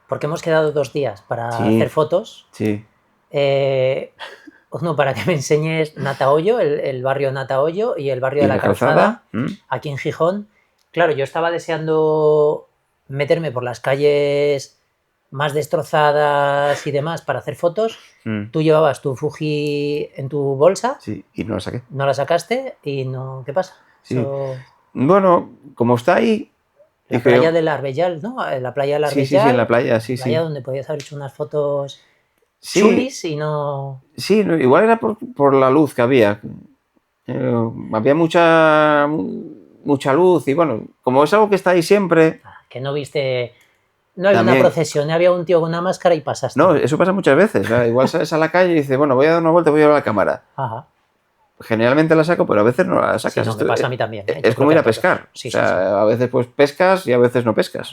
Porque hemos quedado 2 días para hacer fotos. Sí. uno para que me enseñes Natahoyo, el barrio Natahoyo y el barrio de la Calzada, aquí en Gijón. Claro, yo estaba deseando meterme por las calles más destrozadas y demás para hacer fotos. Tú llevabas tu Fuji en tu bolsa. Sí, y no la saqué. No la sacaste y no... ¿Qué pasa? Sí. Bueno, como está ahí... La playa del Arbellal, ¿no? La playa del Arbellal. Sí, en la playa, sí. La playa donde podías haber hecho unas fotos sí. chulis y no... Sí, igual era por la luz que había. Había mucha luz y bueno, como es algo que está ahí siempre... Que no viste... No había una procesión, había un tío con una máscara y pasaste. No, eso pasa muchas veces. Igual sales a la calle y dices, bueno, voy a dar una vuelta, voy a llevar la cámara. Ajá. Generalmente la saco, pero a veces no la sacas. Sí, no, me pasa a mí también. Es como ir a pescar. Sí, a veces pues pescas y a veces no pescas.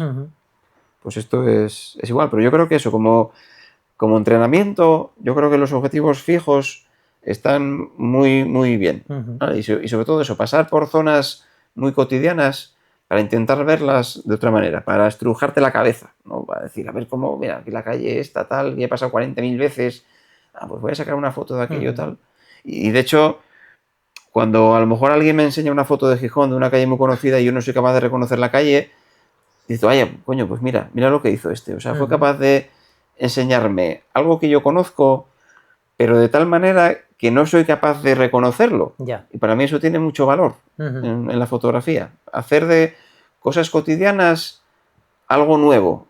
Pues esto es igual, pero yo creo que eso, como entrenamiento, yo creo que los objetivos fijos están muy, muy bien. Y sobre todo eso, pasar por zonas muy cotidianas para intentar verlas de otra manera, para estrujarte la cabeza, ¿no? Para decir, a ver cómo, mira, aquí la calle está tal, y he pasado 40.000 veces, pues voy a sacar una foto de aquello tal. Y de hecho, cuando a lo mejor alguien me enseña una foto de Gijón, de una calle muy conocida, y yo no soy capaz de reconocer la calle, digo, vaya, coño, pues mira lo que hizo este. O sea, fue capaz de enseñarme algo que yo conozco, pero de tal manera que no soy capaz de reconocerlo. Ya. Y para mí eso tiene mucho valor en la fotografía. Hacer de cosas cotidianas algo nuevo.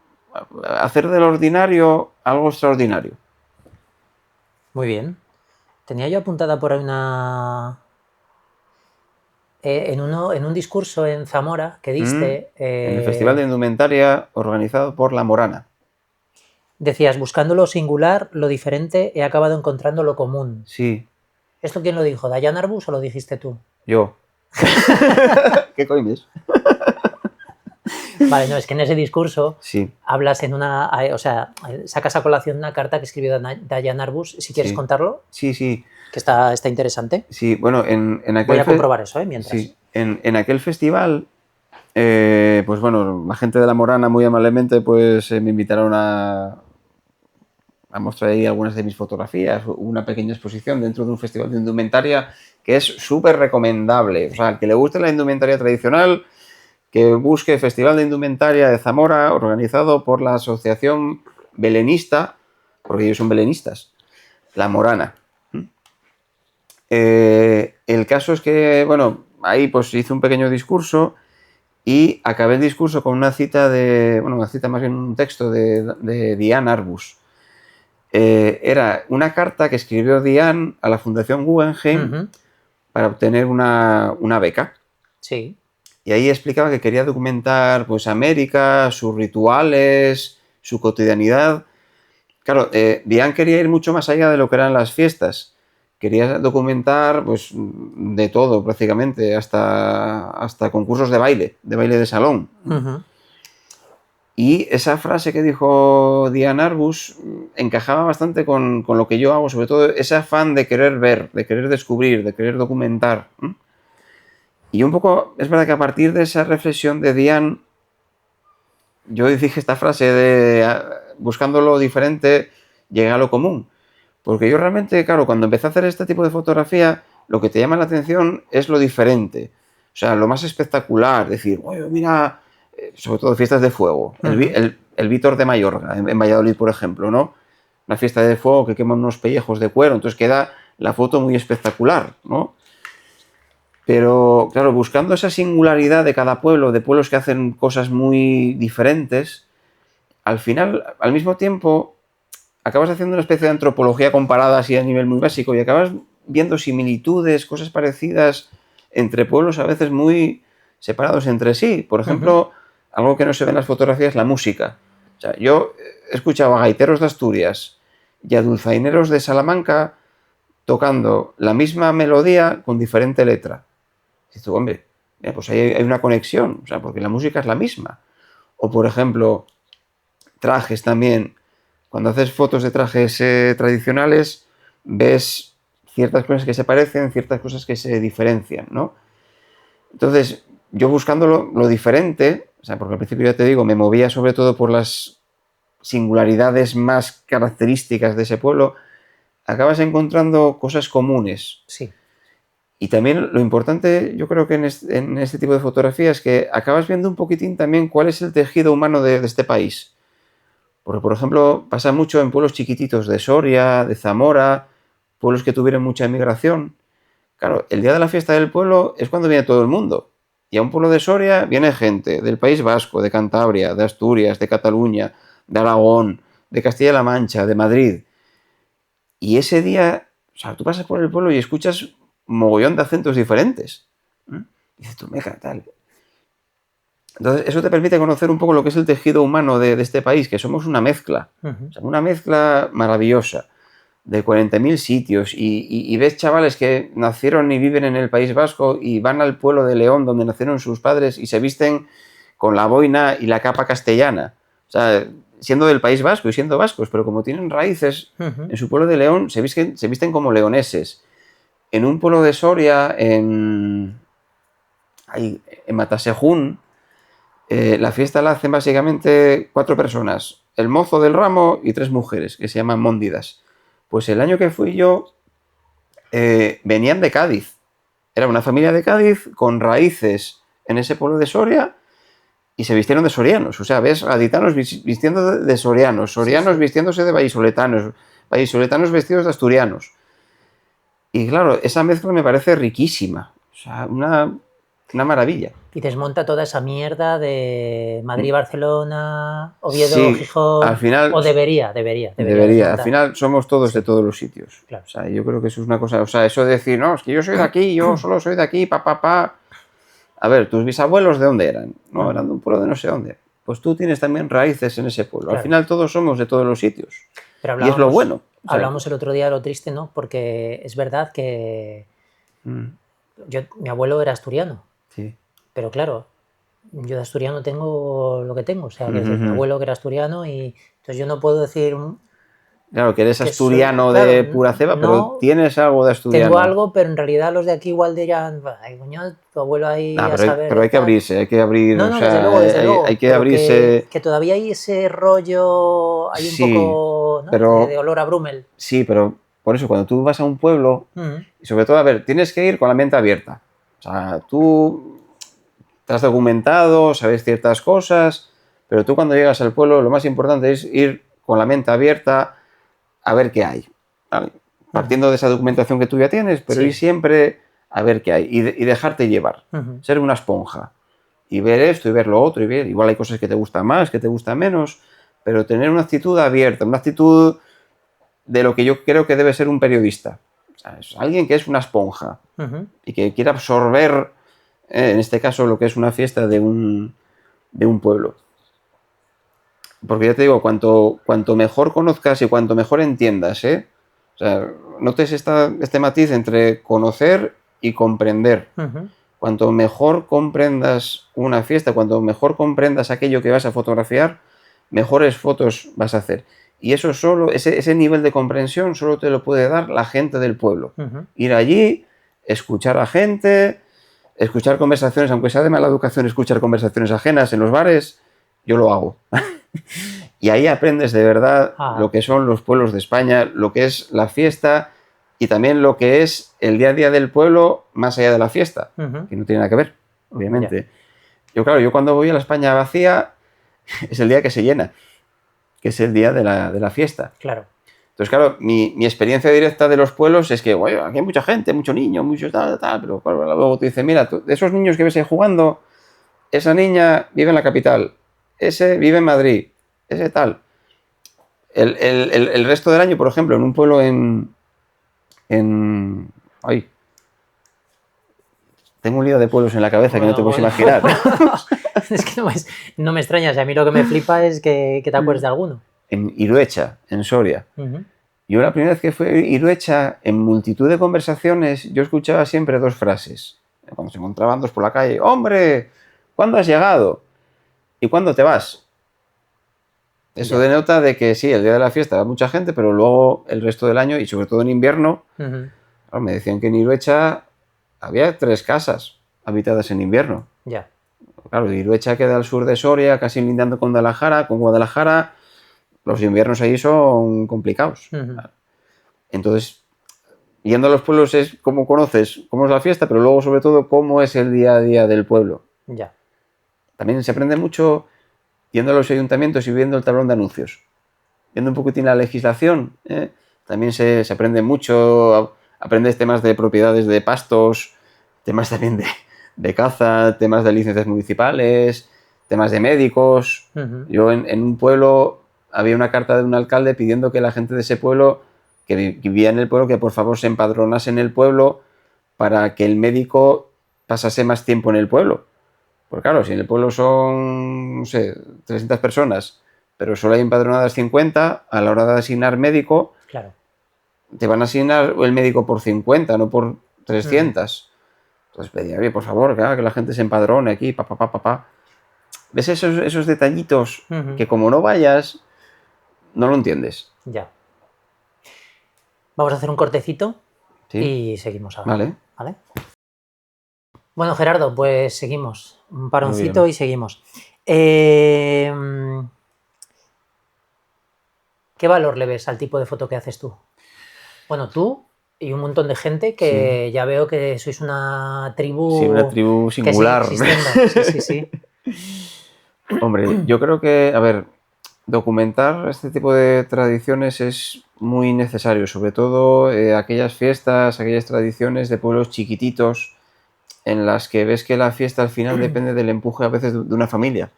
Hacer del ordinario algo extraordinario. Muy bien. Tenía yo apuntada por ahí una... en un discurso en Zamora que diste... en el Festival de Indumentaria organizado por La Morana. Decías, buscando lo singular, lo diferente, he acabado encontrando lo común. Sí. ¿Esto quién lo dijo? ¿Dayan Arbus o lo dijiste tú? Yo. ¿Qué coñes? Vale, no, es que en ese discurso hablas en una... O sea, sacas a colación una carta que escribió Dayan Arbus. Si quieres contarlo. Sí. Que está interesante. Sí, bueno, en aquel... Voy a comprobar eso, mientras. Sí, en aquel festival, pues bueno, la gente de La Morana muy amablemente pues me invitaron a mostrar ahí algunas de mis fotografías, una pequeña exposición dentro de un festival de indumentaria que es súper recomendable. O sea, al que le guste la indumentaria tradicional, que busque Festival de Indumentaria de Zamora, organizado por la Asociación Belenista, porque ellos son belenistas, La Morana. El caso es que, bueno, ahí pues hice un pequeño discurso y acabé el discurso con una cita más bien un texto de Diane Arbus. Era una carta que escribió Diane a la Fundación Guggenheim para obtener una beca. Sí. Y ahí explicaba que quería documentar pues América, sus rituales, su cotidianidad. Claro, Diane quería ir mucho más allá de lo que eran las fiestas. Quería documentar pues de todo prácticamente, hasta concursos de baile de salón. Y esa frase que dijo Diane Arbus encajaba bastante con lo que yo hago, sobre todo ese afán de querer ver, de querer descubrir, de querer documentar. Y un poco, es verdad que a partir de esa reflexión de Diane, yo dije esta frase de buscando lo diferente, llegué a lo común. Porque yo realmente, claro, cuando empecé a hacer este tipo de fotografía, lo que te llama la atención es lo diferente. O sea, lo más espectacular, decir, oye, mira, sobre todo fiestas de fuego. El Vítor de Mayorga, en Valladolid, por ejemplo, ¿no? Una fiesta de fuego que queman unos pellejos de cuero, entonces queda la foto muy espectacular, ¿no? Pero, claro, buscando esa singularidad de cada pueblo, de pueblos que hacen cosas muy diferentes, al final, al mismo tiempo, acabas haciendo una especie de antropología comparada así a nivel muy básico y acabas viendo similitudes, cosas parecidas entre pueblos a veces muy separados entre sí. Por ejemplo, algo que no se ve en las fotografías es la música. O sea, yo he escuchado a gaiteros de Asturias y a dulzaineros de Salamanca tocando la misma melodía con diferente letra. Y dices, hombre, pues ahí hay una conexión, o sea, porque la música es la misma. O, por ejemplo, trajes también. Cuando haces fotos de trajes tradicionales, ves ciertas cosas que se parecen, ciertas cosas que se diferencian, ¿no? Entonces, yo buscando lo diferente, o sea, porque al principio ya te digo, me movía sobre todo por las singularidades más características de ese pueblo, acabas encontrando cosas comunes. Sí. Y también lo importante, yo creo que en este tipo de fotografías, es que acabas viendo un poquitín también cuál es el tejido humano de este país. Porque, por ejemplo, pasa mucho en pueblos chiquititos de Soria, de Zamora, pueblos que tuvieron mucha emigración. Claro, el día de la fiesta del pueblo es cuando viene todo el mundo. Y a un pueblo de Soria viene gente del País Vasco, de Cantabria, de Asturias, de Cataluña, de Aragón, de Castilla-La Mancha, de Madrid. Y ese día, o sea, tú pasas por el pueblo y escuchas mogollón de acentos diferentes. Y dices tú, meca, tal. Entonces, eso te permite conocer un poco lo que es el tejido humano de este país, que somos una mezcla. O sea, una mezcla maravillosa de 40.000 sitios. Y ves chavales que nacieron y viven en el País Vasco y van al pueblo de León, donde nacieron sus padres, y se visten con la boina y la capa castellana. O sea, siendo del País Vasco y siendo vascos, pero como tienen raíces, en su pueblo de León se visten como leoneses. En un pueblo de Soria, en Matasejún, la fiesta la hacen básicamente 4 personas. El mozo del ramo y 3 mujeres, que se llaman móndidas. Pues el año que fui yo, venían de Cádiz. Era una familia de Cádiz con raíces en ese pueblo de Soria y se vistieron de sorianos. O sea, ves gaditanos vistiendo de sorianos, sorianos vistiéndose de vallisoletanos, vallisoletanos vestidos de asturianos. Y claro, esa mezcla me parece riquísima. O sea, una maravilla. Y desmonta toda esa mierda de Madrid, Barcelona, Oviedo, Sí, Gijón. al final, o debería. Al final somos todos de todos los sitios. Claro. O sea, yo creo que eso es una cosa. O sea, eso de decir, no, es que yo soy de aquí, yo solo soy de aquí, pa. A ver, tus bisabuelos, ¿de dónde eran? No, eran de un pueblo de no sé dónde. Pues tú tienes también raíces en ese pueblo. Claro. Al final todos somos de todos los sitios. Y es lo bueno. O sea, hablamos el otro día de lo triste, ¿no? Porque es verdad que mi abuelo era asturiano. Sí. Pero claro, yo de asturiano tengo lo que tengo. O sea, que mi abuelo que era asturiano y entonces yo no puedo decir... Claro, que eres asturiano de pura ceba, pero tienes algo de asturiano. Tengo algo, pero en realidad los de aquí igual dirán, ay, coño, tu abuelo ahí a saber... Pero hay que abrirse, hay que abrir... No, desde luego. Hay que abrirse... Que todavía hay ese rollo, hay un poco, ¿no? pero, de olor a Brumel. Sí, pero por eso cuando tú vas a un pueblo, y sobre todo, a ver, tienes que ir con la mente abierta. O sea, tú te has documentado, sabes ciertas cosas, pero tú cuando llegas al pueblo lo más importante es ir con la mente abierta a ver qué hay, ¿vale? Partiendo de esa documentación que tú ya tienes, pero ir siempre a ver qué hay y dejarte llevar, ser una esponja y ver esto y ver lo otro y ver, igual hay cosas que te gustan más, que te gustan menos, pero tener una actitud abierta, una actitud de lo que yo creo que debe ser un periodista. O sea, es alguien que es una esponja y que quiere absorber, en este caso, lo que es una fiesta de un pueblo. Porque ya te digo, cuanto mejor conozcas y cuanto mejor entiendas, o sea, notes este matiz entre conocer y comprender. Cuanto mejor comprendas una fiesta, cuanto mejor comprendas aquello que vas a fotografiar, mejores fotos vas a hacer. Y eso solo, ese nivel de comprensión solo te lo puede dar la gente del pueblo. Ir allí, escuchar a gente, escuchar conversaciones, aunque sea de mala educación, escuchar conversaciones ajenas en los bares, yo lo hago. Y ahí aprendes de verdad lo que son los pueblos de España, lo que es la fiesta y también lo que es el día a día del pueblo más allá de la fiesta, que no tiene nada que ver, obviamente. Yo cuando voy a la España vacía es el día que se llena, que es el día de la fiesta. Claro. Entonces, claro, mi experiencia directa de los pueblos es que, bueno, aquí hay mucha gente, mucho niño, mucho tal, pero claro, luego te dicen, mira, de esos niños que ves ahí jugando, esa niña vive en la capital, ese vive en Madrid, ese tal. El resto del año, por ejemplo, en un pueblo ay, tengo un lío de pueblos en la cabeza que no te puedes imaginar. Es que no me extrañas. A mí lo que me flipa es que te acuerdes de alguno. En Iruecha, en Soria. Yo la primera vez que fui a Iruecha, en multitud de conversaciones, yo escuchaba siempre 2 frases. Cuando se encontraban 2 por la calle. ¡Hombre! ¿Cuándo has llegado? ¿Y cuándo te vas? Eso denota de que sí, el día de la fiesta va mucha gente, pero luego el resto del año, y sobre todo en invierno, me decían que en Iruecha había 3 casas habitadas en invierno. Ya. Claro, Iruecha queda al sur de Soria, casi lindando con Guadalajara. Los inviernos ahí son complicados. Entonces, yendo a los pueblos es cómo conoces cómo es la fiesta, pero luego sobre todo cómo es el día a día del pueblo. Ya. También se aprende mucho yendo a los ayuntamientos y viendo el tablón de anuncios. Viendo un poquitín la legislación, también se aprende mucho, aprendes temas de propiedades de pastos, temas también de caza, temas de licencias municipales, temas de médicos. Yo en un pueblo había una carta de un alcalde pidiendo que la gente de ese pueblo, que vivía en el pueblo, que por favor se empadronase en el pueblo para que el médico pasase más tiempo en el pueblo. Porque claro, si en el pueblo son, no sé, 300 personas, pero solo hay empadronadas 50, a la hora de asignar médico, claro, te van a asignar el médico por 50, no por 300. Entonces pedía, oye, por favor, que la gente se empadrone aquí, papá. ¿Ves esos detallitos que como no vayas, no lo entiendes? Ya. Vamos a hacer un cortecito ¿Sí? y seguimos ahora. Vale. Bueno, Gerardo, pues seguimos. Un paroncito y seguimos. ¿Qué valor le ves al tipo de foto que haces tú? Bueno, tú y un montón de gente que ya veo que sois una tribu... Sí, una tribu singular. Que sigue existiendo. Sí. Hombre, yo creo que, a ver, documentar este tipo de tradiciones es muy necesario, sobre todo aquellas fiestas, aquellas tradiciones de pueblos chiquititos en las que ves que la fiesta al final depende del empuje a veces de una familia.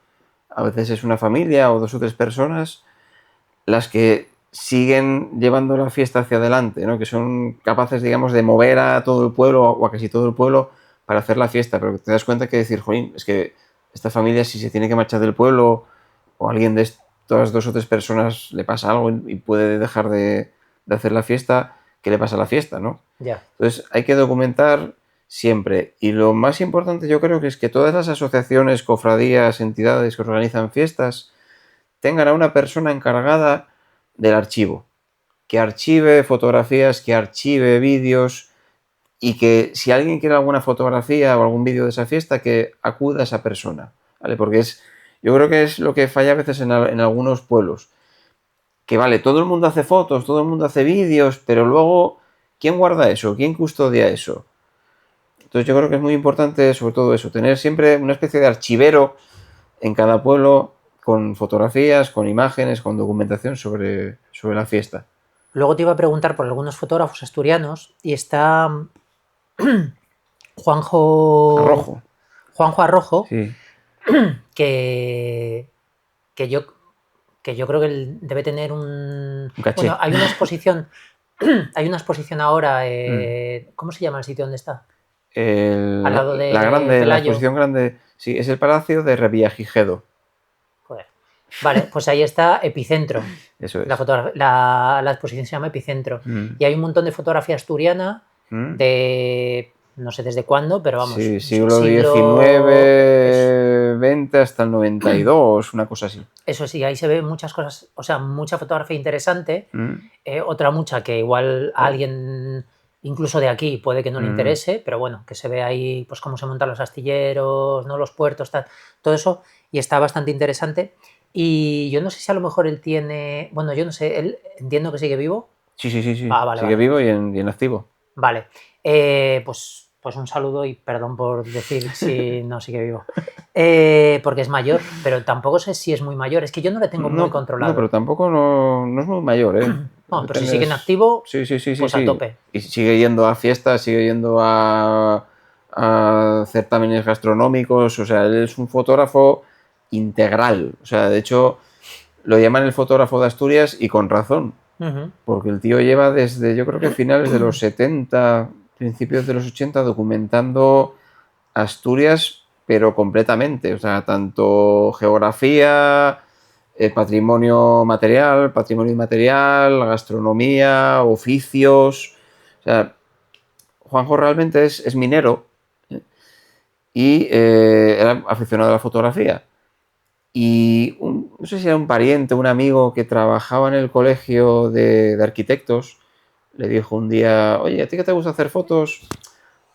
A veces es una familia o 2 o 3 personas las que siguen llevando la fiesta hacia adelante, ¿no? Que son capaces, digamos, de mover a todo el pueblo o a casi todo el pueblo para hacer la fiesta, pero te das cuenta que decir, jolín, es que esta familia si se tiene que marchar del pueblo o alguien de estas 2 o 3 personas le pasa algo y puede dejar de hacer la fiesta, ¿qué le pasa a la fiesta, no? Ya. Entonces hay que documentar siempre. Y lo más importante yo creo que es que todas las asociaciones, cofradías, entidades que organizan fiestas tengan a una persona encargada del archivo, que archive fotografías, que archive vídeos y que si alguien quiere alguna fotografía o algún vídeo de esa fiesta, que acuda a esa persona, ¿vale? Porque yo creo que es lo que falla a veces en algunos pueblos, que vale, todo el mundo hace fotos, todo el mundo hace vídeos, pero luego, ¿quién guarda eso? ¿Quién custodia eso? Entonces yo creo que es muy importante sobre todo eso, tener siempre una especie de archivero en cada pueblo con fotografías, con imágenes, con documentación sobre la fiesta. Luego te iba a preguntar por algunos fotógrafos asturianos y está Juanjo Arrojo, sí. que yo creo que él debe tener un caché. Bueno, hay una exposición ahora, ¿cómo se llama el sitio donde está? Al lado de la exposición grande, sí, es el Palacio de Revillagigedo. Joder. Vale, pues ahí está Epicentro. Eso es. La exposición se llama Epicentro. Y hay un montón de fotografía asturiana de no sé desde cuándo, pero vamos. Sí, siglo XIX, XX hasta el 92, una cosa así. Eso sí, ahí se ve muchas cosas, o sea, mucha fotografía interesante, otra mucha que igual a alguien, incluso de aquí, puede que no le interese, pero bueno, que se ve ahí pues cómo se montan los astilleros, ¿no? Los puertos, todo eso, y está bastante interesante. Y yo no sé si a lo mejor él tiene, bueno, yo no sé, él entiendo que sigue vivo. Sí. Vale, sigue vivo y en activo. Vale, pues un saludo y perdón por decir si no sigue vivo. Porque es mayor, pero tampoco sé si es muy mayor. Es que yo no le tengo muy controlado. No, pero tampoco no es muy mayor, ¿eh? No, pero si sigue en activo, sí, pues a tope. Y sigue yendo a fiestas, sigue yendo a certámenes gastronómicos. O sea, él es un fotógrafo integral. O sea, de hecho, lo llaman el fotógrafo de Asturias y con razón. Porque el tío lleva desde, yo creo que finales de los 70, principios de los 80, documentando Asturias, pero completamente. O sea, tanto geografía, patrimonio material, patrimonio inmaterial, gastronomía, oficios. O sea, Juanjo realmente es minero y era aficionado a la fotografía. Y no sé si era un pariente, un amigo que trabajaba en el colegio de arquitectos, le dijo un día, oye, ¿a ti qué te gusta hacer fotos?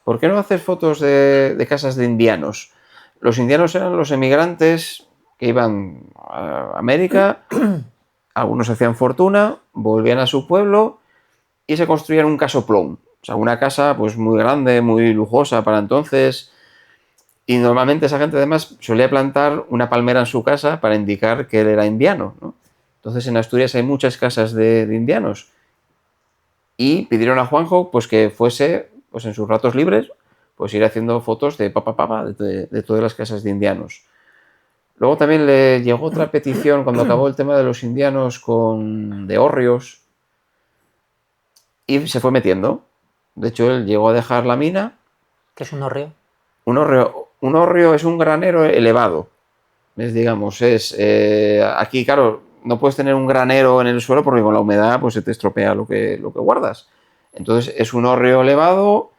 ¿Por qué no haces fotos de casas de indianos? Los indianos eran los emigrantes que iban a América, algunos hacían fortuna, volvían a su pueblo y se construían un casoplón. O sea, una casa pues muy grande, muy lujosa para entonces. Y normalmente esa gente además solía plantar una palmera en su casa para indicar que él era indiano, ¿no? Entonces en Asturias hay muchas casas de indianos. Y pidieron a Juanjo pues que fuese, pues en sus ratos libres, pues ir haciendo fotos de de todas las casas de indianos. Luego también le llegó otra petición cuando acabó el tema de los indianos de hórreos y se fue metiendo. De hecho, él llegó a dejar la mina. ¿Qué es un hórreo? Un hórreo es un granero elevado. Digamos, aquí, claro, no puedes tener un granero en el suelo porque con la humedad pues, se te estropea lo que guardas. Entonces, es un hórreo elevado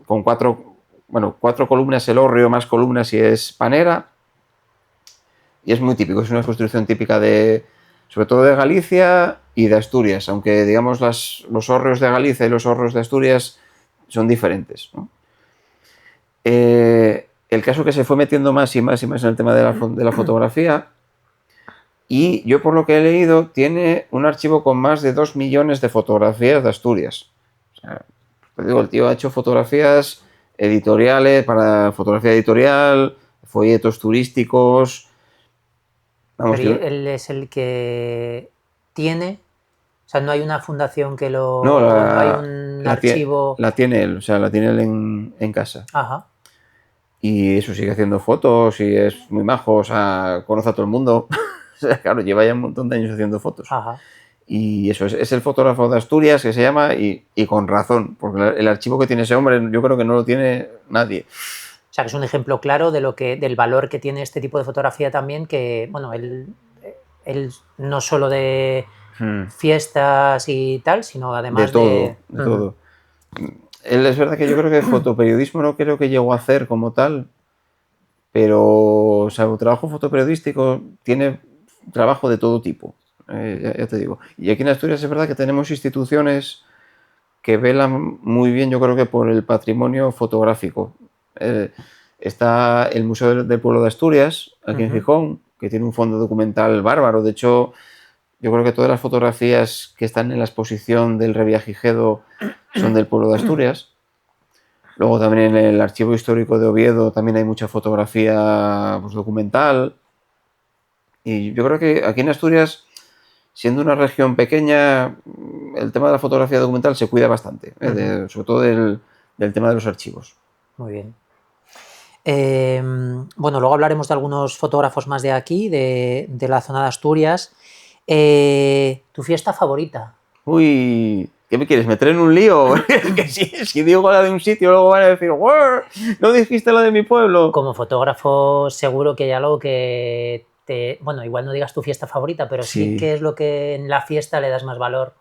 con cuatro columnas el hórreo, más columnas si es panera. Y es muy típico, es una construcción típica sobre todo de Galicia y de Asturias, aunque digamos los hórreos de Galicia y los hórreos de Asturias son diferentes, ¿no? El caso que se fue metiendo más y más y más en el tema de la fotografía, y yo por lo que he leído tiene un archivo con más de 2 millones de fotografías de Asturias. O sea, te digo, el tío ha hecho fotografías editoriales, para fotografía editorial, folletos turísticos. Vamos, pero él es el que tiene, o sea, no hay una fundación que lo... No, no hay un archivo... La tiene él, o sea, la tiene él en casa. Ajá. Y eso, sigue haciendo fotos y es muy majo, o sea, conoce a todo el mundo. O sea, claro, lleva ya un montón de años haciendo fotos. Ajá. Y eso, es el fotógrafo de Asturias que se llama, y con razón, porque el archivo que tiene ese hombre yo creo que no lo tiene nadie. O sea, que es un ejemplo claro del valor que tiene este tipo de fotografía también, que, bueno, él no solo de fiestas y tal, sino además de todo. Él es verdad que yo creo que fotoperiodismo no creo que llegó a hacer como tal, pero o sea, el trabajo fotoperiodístico tiene trabajo de todo tipo, ya te digo. Y aquí en Asturias es verdad que tenemos instituciones que velan muy bien, yo creo que por el patrimonio fotográfico. Está el Museo del Pueblo de Asturias, aquí en Gijón, que tiene un fondo documental bárbaro. De hecho, yo creo que todas las fotografías que están en la exposición del Revillagigedo son del pueblo de Asturias. Luego también en el Archivo Histórico de Oviedo también hay mucha fotografía pues, documental. Y yo creo que aquí en Asturias, siendo una región pequeña, el tema de la fotografía documental se cuida bastante, sobre todo del tema de los archivos. Muy bien. Bueno, luego hablaremos de algunos fotógrafos más de aquí, de la zona de Asturias. ¿Tu fiesta favorita? Uy, ¿qué me quieres? ¿Meter en un lío? Que si digo la de un sitio, luego van a decir, no dijiste la de mi pueblo. Como fotógrafo, seguro que hay algo que bueno, igual no digas tu fiesta favorita, pero sí que es lo que en la fiesta le das más valor.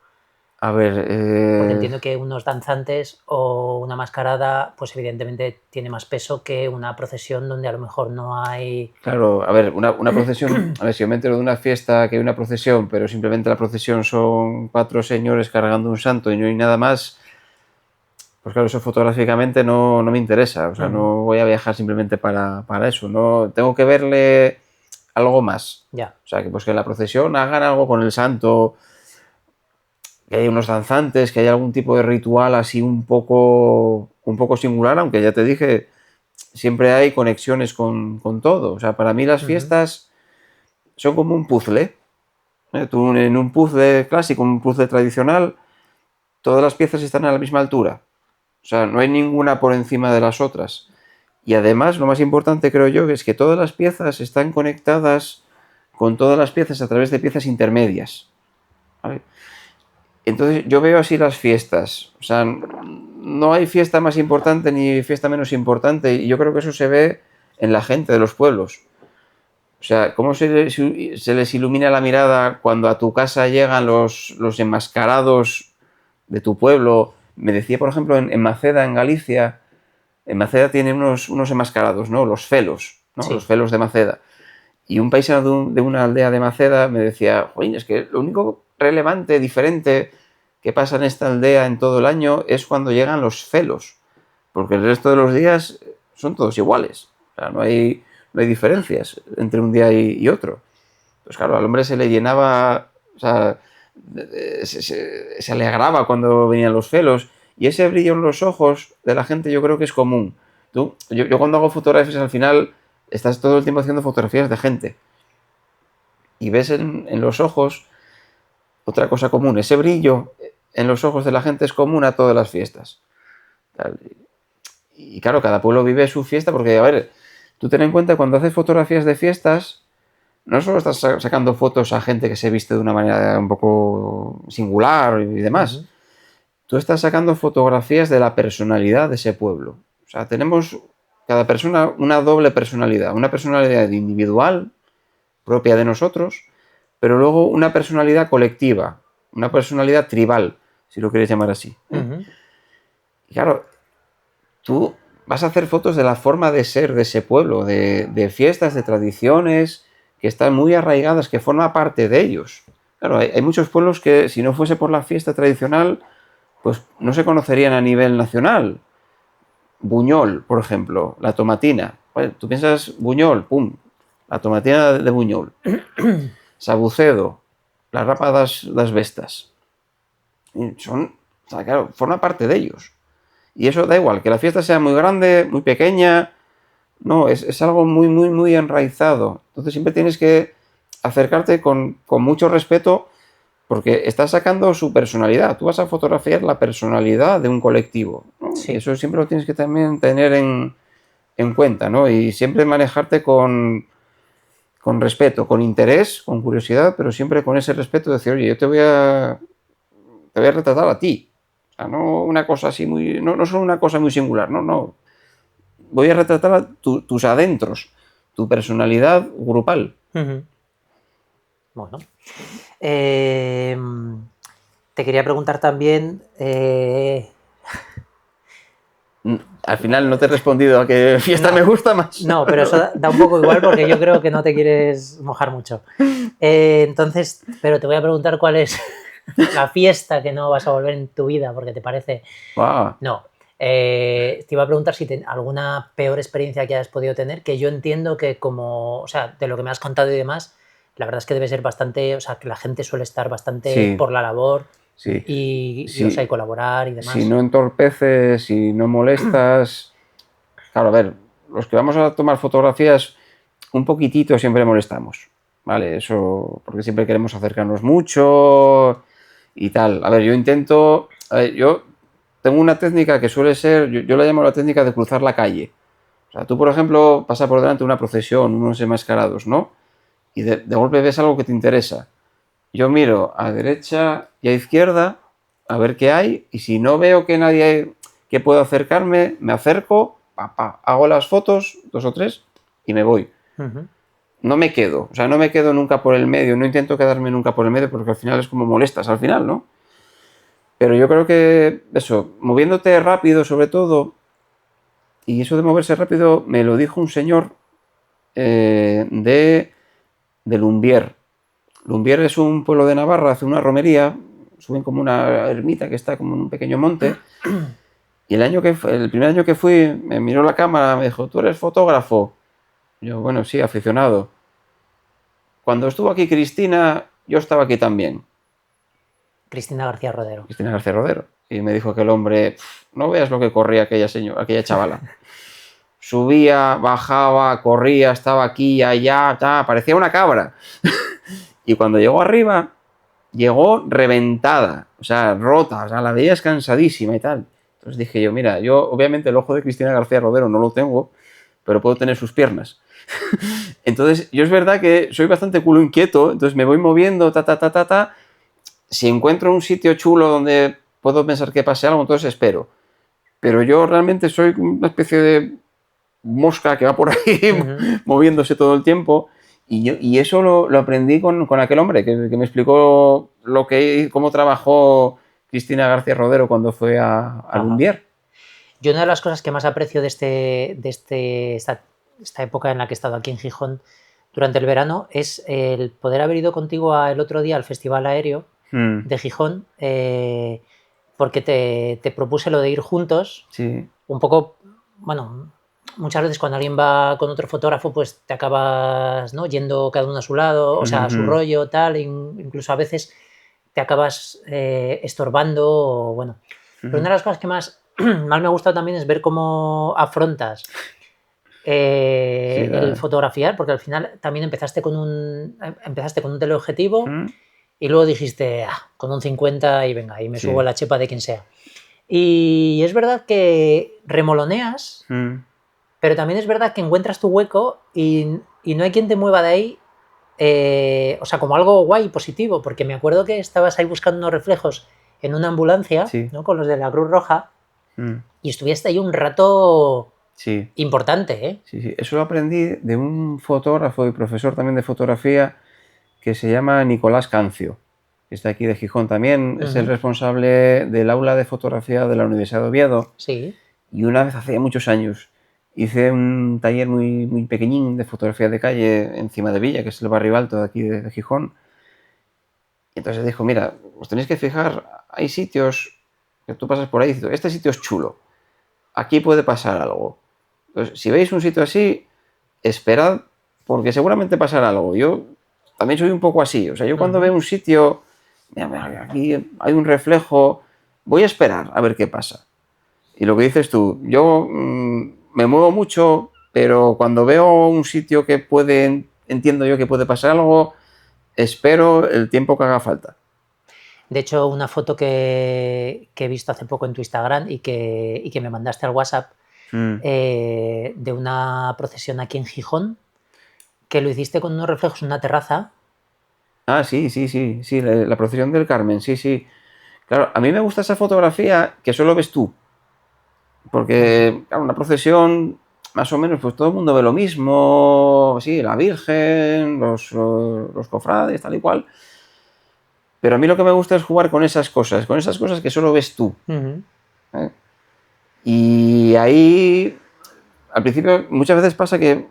A ver, porque entiendo que unos danzantes o una mascarada, pues evidentemente tiene más peso que una procesión donde a lo mejor no hay... Claro, a ver, una procesión, a ver, si yo me entero de una fiesta que hay una procesión, pero simplemente la procesión son 4 señores cargando un santo y no hay nada más, pues claro, eso fotográficamente no me interesa, o sea, no voy a viajar simplemente para eso, no tengo que verle algo más. Ya. O sea, que pues que en la procesión hagan algo con el santo, que hay unos danzantes, que hay algún tipo de ritual así un poco singular, aunque ya te dije, siempre hay conexiones con todo. O sea, para mí las fiestas son como un puzzle. Tú en un puzzle clásico, un puzzle tradicional, todas las piezas están a la misma altura. O sea, no hay ninguna por encima de las otras. Y además, lo más importante creo yo, es que todas las piezas están conectadas con todas las piezas a través de piezas intermedias. ¿Vale? Entonces yo veo así las fiestas, o sea, no hay fiesta más importante ni fiesta menos importante, y yo creo que eso se ve en la gente de los pueblos. O sea, cómo se les ilumina la mirada cuando a tu casa llegan los enmascarados de tu pueblo. Me decía, por ejemplo, en Maceda, en Galicia, en Maceda tienen unos enmascarados, ¿no? Los felos, ¿no? Sí. Los felos de Maceda. Y un paisano de una aldea de Maceda me decía, oye, es que lo único relevante, diferente que pasa en esta aldea en todo el año es cuando llegan los felos, porque el resto de los días son todos iguales, o sea, no hay diferencias entre un día y otro. Pues claro, al hombre se le llenaba, o sea, se alegraba cuando venían los celos. Y ese brillo en los ojos de la gente yo creo que es común. Yo cuando hago fotografías al final estás todo el tiempo haciendo fotografías de gente. Y ves en los ojos otra cosa común. Ese brillo en los ojos de la gente es común a todas las fiestas. Y claro, cada pueblo vive su fiesta porque, a ver, tú ten en cuenta cuando haces fotografías de fiestas, no solo estás sacando fotos a gente que se viste de una manera un poco singular y demás. Tú estás sacando fotografías de la personalidad de ese pueblo. O sea, tenemos cada persona una doble personalidad. Una personalidad individual, propia de nosotros, pero luego una personalidad colectiva, una personalidad tribal, si lo quieres llamar así. Y claro, tú vas a hacer fotos de la forma de ser de ese pueblo, de fiestas, de tradiciones, que están muy arraigadas, que forma parte de ellos. Claro, hay muchos pueblos que si no fuese por la fiesta tradicional, pues no se conocerían a nivel nacional. Buñol, por ejemplo, la tomatina. Bueno, tú piensas Buñol, pum, la tomatina de Buñol. Sabucedo, las rapas das bestas. O sea, claro, forma parte de ellos. Y eso da igual, que la fiesta sea muy grande, muy pequeña, no, es algo muy, muy, muy enraizado. Entonces siempre tienes que acercarte con mucho respeto porque estás sacando su personalidad. Tú vas a fotografiar la personalidad de un colectivo, ¿no? Sí. Y eso siempre lo tienes que también tener en cuenta, ¿no? Y siempre manejarte con respeto, con interés, con curiosidad, pero siempre con ese respeto de decir, oye, yo te voy a retratar a ti. O sea, no una cosa así muy... No solo una cosa muy singular, no. Voy a retratar a tus adentros, tu personalidad grupal. Bueno. Te quería preguntar también... Al final no te he respondido a qué fiesta me gusta más. No, pero eso da un poco igual porque yo creo que no te quieres mojar mucho. Entonces, pero te voy a preguntar cuál es la fiesta que no vas a volver en tu vida porque te parece... Wow. No. Te iba a preguntar si alguna peor experiencia que hayas podido tener, que yo entiendo que como, o sea, de lo que me has contado y demás, la verdad es que debe ser bastante, o sea, que la gente suele estar bastante por la labor y o sea, y colaborar y demás. Si no entorpeces, si no molestas... Claro, a ver, los que vamos a tomar fotografías, un poquitito siempre molestamos, ¿vale? Eso, porque siempre queremos acercarnos mucho y tal. A ver, yo intento... yo tengo una técnica que suele ser, yo la llamo la técnica de cruzar la calle. O sea, tú, por ejemplo, pasas por delante de una procesión, unos enmascarados, ¿no? Y de golpe ves algo que te interesa. Yo miro a derecha y a izquierda a ver qué hay, y si no veo que nadie hay, que pueda acercarme, me acerco, hago las fotos, 2 o 3, y me voy. No me quedo, o sea, no me quedo nunca por el medio, no intento quedarme nunca por el medio porque al final es como molestas al final, ¿no? Pero yo creo que eso, moviéndote rápido sobre todo, y eso de moverse rápido me lo dijo un señor de Lumbier. Lumbier es un pueblo de Navarra, hace una romería, suben como una ermita que está como en un pequeño monte, y el primer año que fui me miró la cámara, me dijo, ¿tú eres fotógrafo? Yo, bueno, sí, aficionado. Cuando estuvo aquí Cristina, yo estaba aquí también. Cristina García Rodero. Cristina García Rodero. Y me dijo aquel hombre, no veas lo que corría aquella chavala. Subía, bajaba, corría, estaba aquí, allá, parecía una cabra. Y cuando llegó arriba, llegó reventada, o sea, rota, o sea, la veías cansadísima y tal. Entonces dije yo, mira, yo obviamente el ojo de Cristina García Rodero no lo tengo, pero puedo tener sus piernas. Entonces, yo es verdad que soy bastante culo inquieto, entonces me voy moviendo, Si encuentro un sitio chulo donde puedo pensar que pase algo, entonces espero. Pero yo realmente soy una especie de mosca que va por ahí moviéndose todo el tiempo. Y eso lo aprendí con aquel hombre que me explicó cómo trabajó Cristina García Rodero cuando fue a Lumbier. Yo una de las cosas que más aprecio de esta época en la que he estado aquí en Gijón durante el verano es el poder haber ido contigo el otro día al Festival Aéreo de Gijón, porque te propuse lo de ir juntos, un poco, bueno, muchas veces cuando alguien va con otro fotógrafo pues te acabas, ¿no?, yendo cada uno a su lado, o sea, a su rollo, tal, incluso a veces te acabas estorbando, o, bueno. Pero una de las cosas que más me ha gustado también es ver cómo afrontas el fotografiar, porque al final también empezaste con un teleobjetivo y luego dijiste, con un 50 y venga, y me subo a la chepa de quien sea. Y es verdad que remoloneas, pero también es verdad que encuentras tu hueco y no hay quien te mueva de ahí, o sea, como algo guay y positivo, porque me acuerdo que estabas ahí buscando unos reflejos en una ambulancia, ¿no? Con los de la Cruz Roja, y estuviste ahí un rato importante, ¿eh? Sí, eso lo aprendí de un fotógrafo y profesor también de fotografía que se llama Nicolás Cancio, que está aquí de Gijón también, es el responsable del aula de fotografía de la Universidad de Oviedo. Sí. Y una vez, hace muchos años, hice un taller muy, muy pequeñín de fotografía de calle encima de Villa, que es el barrio alto de aquí de Gijón. Y entonces dijo, mira, os tenéis que fijar, hay sitios que tú pasas por ahí y dices, este sitio es chulo, aquí puede pasar algo. Entonces, si veis un sitio así, esperad, porque seguramente pasará algo. Yo también soy un poco así, o sea, yo cuando veo un sitio, mira, aquí hay un reflejo, voy a esperar a ver qué pasa. Y lo que dices tú, yo me muevo mucho, pero cuando veo un sitio que entiendo yo que puede pasar algo, espero el tiempo que haga falta. De hecho, una foto que he visto hace poco en tu Instagram y que me mandaste al WhatsApp, de una procesión aquí en Gijón, que lo hiciste con unos reflejos en una terraza. Ah, sí, la procesión del Carmen, sí. Claro, a mí me gusta esa fotografía que solo ves tú. Porque, claro, una procesión, más o menos, pues todo el mundo ve lo mismo, sí, la Virgen, los cofrades, tal y cual. Pero a mí lo que me gusta es jugar con esas cosas que solo ves tú. ¿Eh? Y ahí, al principio, muchas veces pasa que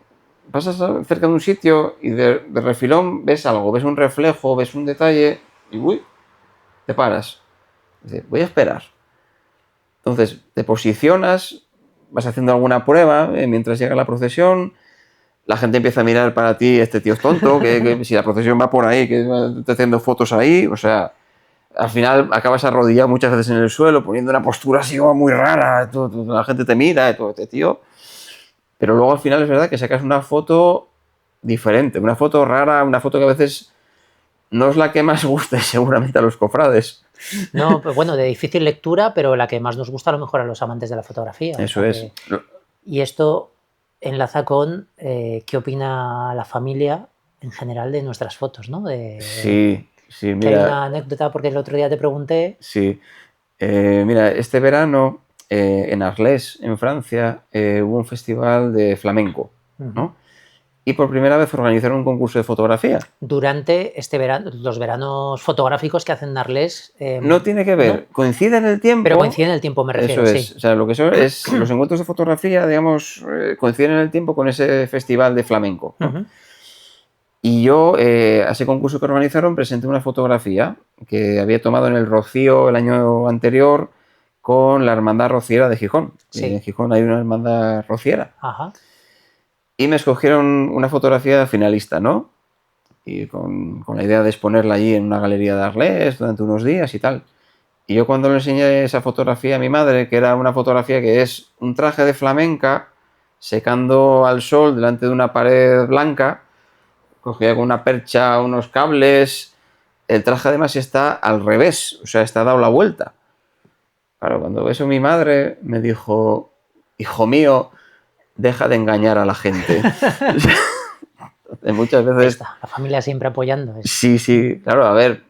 pasas cerca de un sitio y de refilón ves algo, ves un reflejo, ves un detalle y uy, te paras. Dices, voy a esperar. Entonces, te posicionas, vas haciendo alguna prueba mientras llega la procesión, la gente empieza a mirar para ti, este tío es tonto, que si la procesión va por ahí, que está haciendo fotos ahí, o sea, al final acabas arrodillado muchas veces en el suelo, poniendo una postura así como muy rara, la gente te mira, todo este tío, pero luego al final es verdad que sacas una foto diferente, una foto rara, una foto que a veces no es la que más guste seguramente a los cofrades. No, pues bueno, de difícil lectura, pero la que más nos gusta a lo mejor a los amantes de la fotografía. Eso es. Y esto enlaza con qué opina la familia en general de nuestras fotos, ¿no? Sí, mira. Que hay una anécdota, porque el otro día te pregunté. Sí. Mira, este verano en Arles, en Francia, hubo un festival de flamenco, ¿no? Y por primera vez organizaron un concurso de fotografía. Durante este verano, los veranos fotográficos que hacen en Arles. No tiene que ver, ¿no? Coincide en el tiempo. Pero coincide en el tiempo, me refiero. Eso es. Sí. O sea, lo que son es los encuentros de fotografía, digamos, coinciden en el tiempo con ese festival de flamenco, ¿no? Y yo, a ese concurso que organizaron, presenté una fotografía que había tomado en el Rocío el año anterior con la Hermandad Rociera de Gijón. Sí. En Gijón hay una hermandad rociera. Ajá. Y me escogieron una fotografía finalista, ¿no? Y con la idea de exponerla allí en una galería de Arles durante unos días y tal. Y yo cuando le enseñé esa fotografía a mi madre, que era una fotografía que es un traje de flamenca secando al sol delante de una pared blanca, cogía con una percha unos cables, el traje además está al revés, o sea, está dado la vuelta. Claro, cuando eso mi madre me dijo, hijo mío, deja de engañar a la gente. Muchas veces... La familia siempre apoyando. Sí, claro, a ver,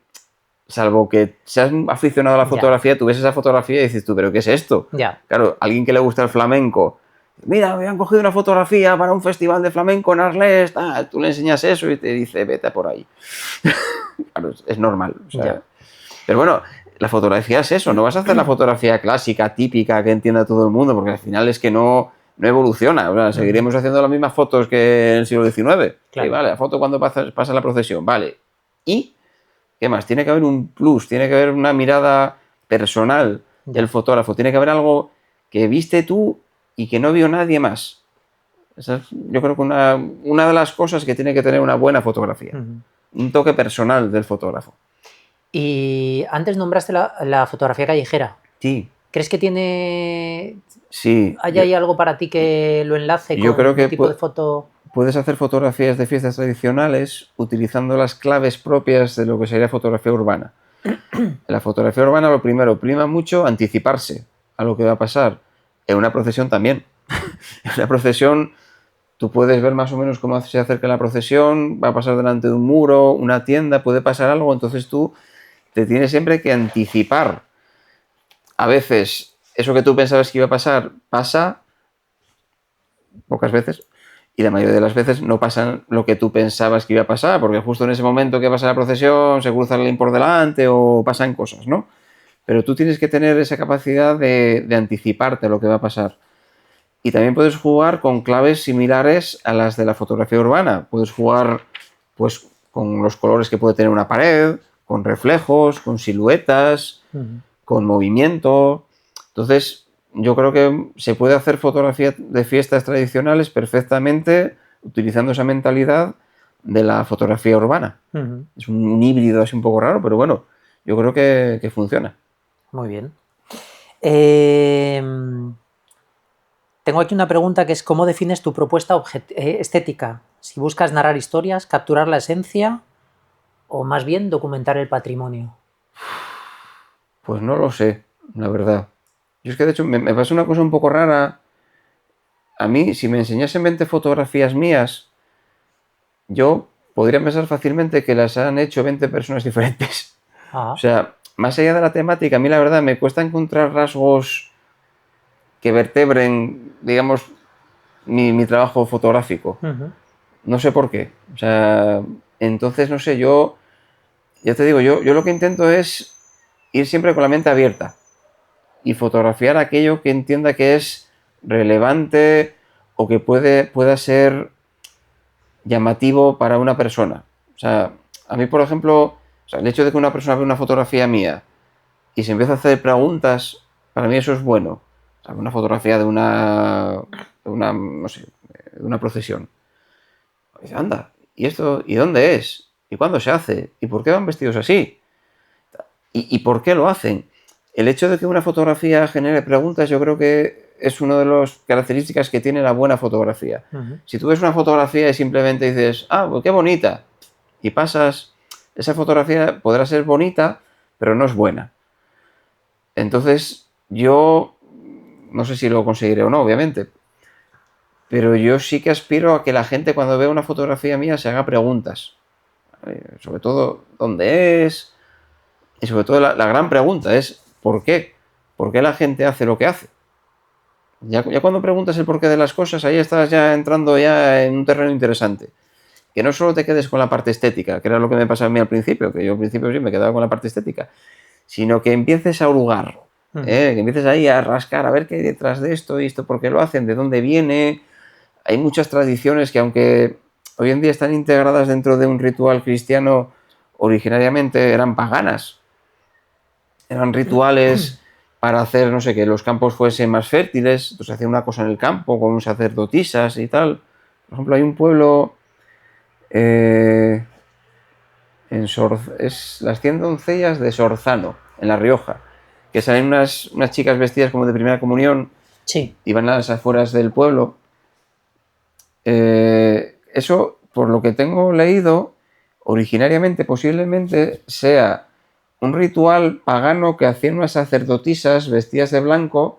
salvo que seas aficionado a la fotografía, tú ves esa fotografía y dices tú, ¿pero qué es esto? Ya. Claro, alguien que le gusta el flamenco, mira, me han cogido una fotografía para un festival de flamenco en Arles, tú le enseñas eso y te dice, vete por ahí. Claro, es normal. O sea, pero bueno, la fotografía es eso, no vas a hacer la fotografía clásica, típica, que entienda todo el mundo, porque al final es que no evoluciona. O sea, seguiremos haciendo las mismas fotos que en el siglo XIX. Claro. Y vale, la foto cuando pasa la procesión, vale. ¿Y qué más? Tiene que haber un plus, tiene que haber una mirada personal del fotógrafo, tiene que haber algo que viste tú y que no vio nadie más. Esa es, yo creo que una de las cosas que tiene que tener una buena fotografía. Un toque personal del fotógrafo. Y antes nombraste la fotografía callejera. Sí. ¿Crees que tiene... Sí. ¿Hay ahí algo para ti que lo enlace Yo con creo que un tipo de foto? puedes hacer fotografías de fiestas tradicionales utilizando las claves propias de lo que sería fotografía urbana. En la fotografía urbana, lo primero, prima mucho anticiparse a lo que va a pasar. En una procesión también. En una procesión tú puedes ver más o menos cómo se acerca la procesión, va a pasar delante de un muro, una tienda, puede pasar algo, entonces tú te tienes siempre que anticipar. A veces eso que tú pensabas que iba a pasar pasa, pocas veces, y la mayoría de las veces no pasa lo que tú pensabas que iba a pasar, porque justo en ese momento que pasa la procesión se cruza alguien por delante o pasan cosas, ¿no? Pero tú tienes que tener esa capacidad de anticiparte a lo que va a pasar. Y también puedes jugar con claves similares a las de la fotografía urbana. Puedes jugar pues, con los colores que puede tener una pared, con reflejos, con siluetas, con movimiento. Entonces, yo creo que se puede hacer fotografía de fiestas tradicionales perfectamente utilizando esa mentalidad de la fotografía urbana. Es un híbrido así un poco raro, pero bueno, yo creo que funciona. Muy bien. Tengo aquí una pregunta que es ¿cómo defines tu propuesta estética? Si buscas narrar historias, capturar la esencia o más bien documentar el patrimonio. Pues no lo sé, la verdad. Yo es que de hecho me pasa una cosa un poco rara. A mí, si me enseñasen 20 fotografías mías, yo podría pensar fácilmente que las han hecho 20 personas diferentes. O sea, más allá de la temática, a mí la verdad me cuesta encontrar rasgos que vertebren, digamos, mi trabajo fotográfico. No sé por qué. O sea, entonces, no sé, ya te digo, yo lo que intento es ir siempre con la mente abierta y fotografiar aquello que entienda que es relevante o que pueda ser llamativo para una persona. O sea, a mí, por ejemplo, el hecho de que una persona vea una fotografía mía y se empieza a hacer preguntas, para mí eso es bueno. O sea, una fotografía de una no sé, de una procesión. Y dice, anda, ¿y esto? ¿Y dónde es? ¿Y cuándo se hace? ¿Y por qué van vestidos así? ¿Y por qué lo hacen? El hecho de que una fotografía genere preguntas, yo creo que es una de las características que tiene la buena fotografía. Si tú ves una fotografía y simplemente dices, ah, pues qué bonita, y pasas, esa fotografía podrá ser bonita, pero no es buena. Entonces, yo no sé si lo conseguiré o no, obviamente, pero yo sí que aspiro a que la gente cuando vea una fotografía mía se haga preguntas. Sobre todo, ¿dónde es? Y sobre todo la gran pregunta es, ¿por qué? ¿Por qué la gente hace lo que hace? Ya cuando preguntas el porqué de las cosas, ahí estás ya entrando ya en un terreno interesante. Que no solo te quedes con la parte estética, que era lo que me pasaba a mí al principio, que yo al principio sí me quedaba con la parte estética, sino que empieces a hurgar, que empieces ahí a rascar, a ver qué hay detrás de esto, y esto por qué lo hacen, de dónde viene. Hay muchas tradiciones que aunque hoy en día están integradas dentro de un ritual cristiano, originariamente eran paganas. Eran rituales para hacer, no sé, que los campos fuesen más fértiles, entonces hacía una cosa en el campo con sacerdotisas y tal. Por ejemplo, hay un pueblo es las 100 doncellas de Sorzano, en La Rioja, que salen unas chicas vestidas como de primera comunión y van a las afueras del pueblo. Eso, por lo que tengo leído, originariamente, posiblemente, sea un ritual pagano que hacían unas sacerdotisas vestidas de blanco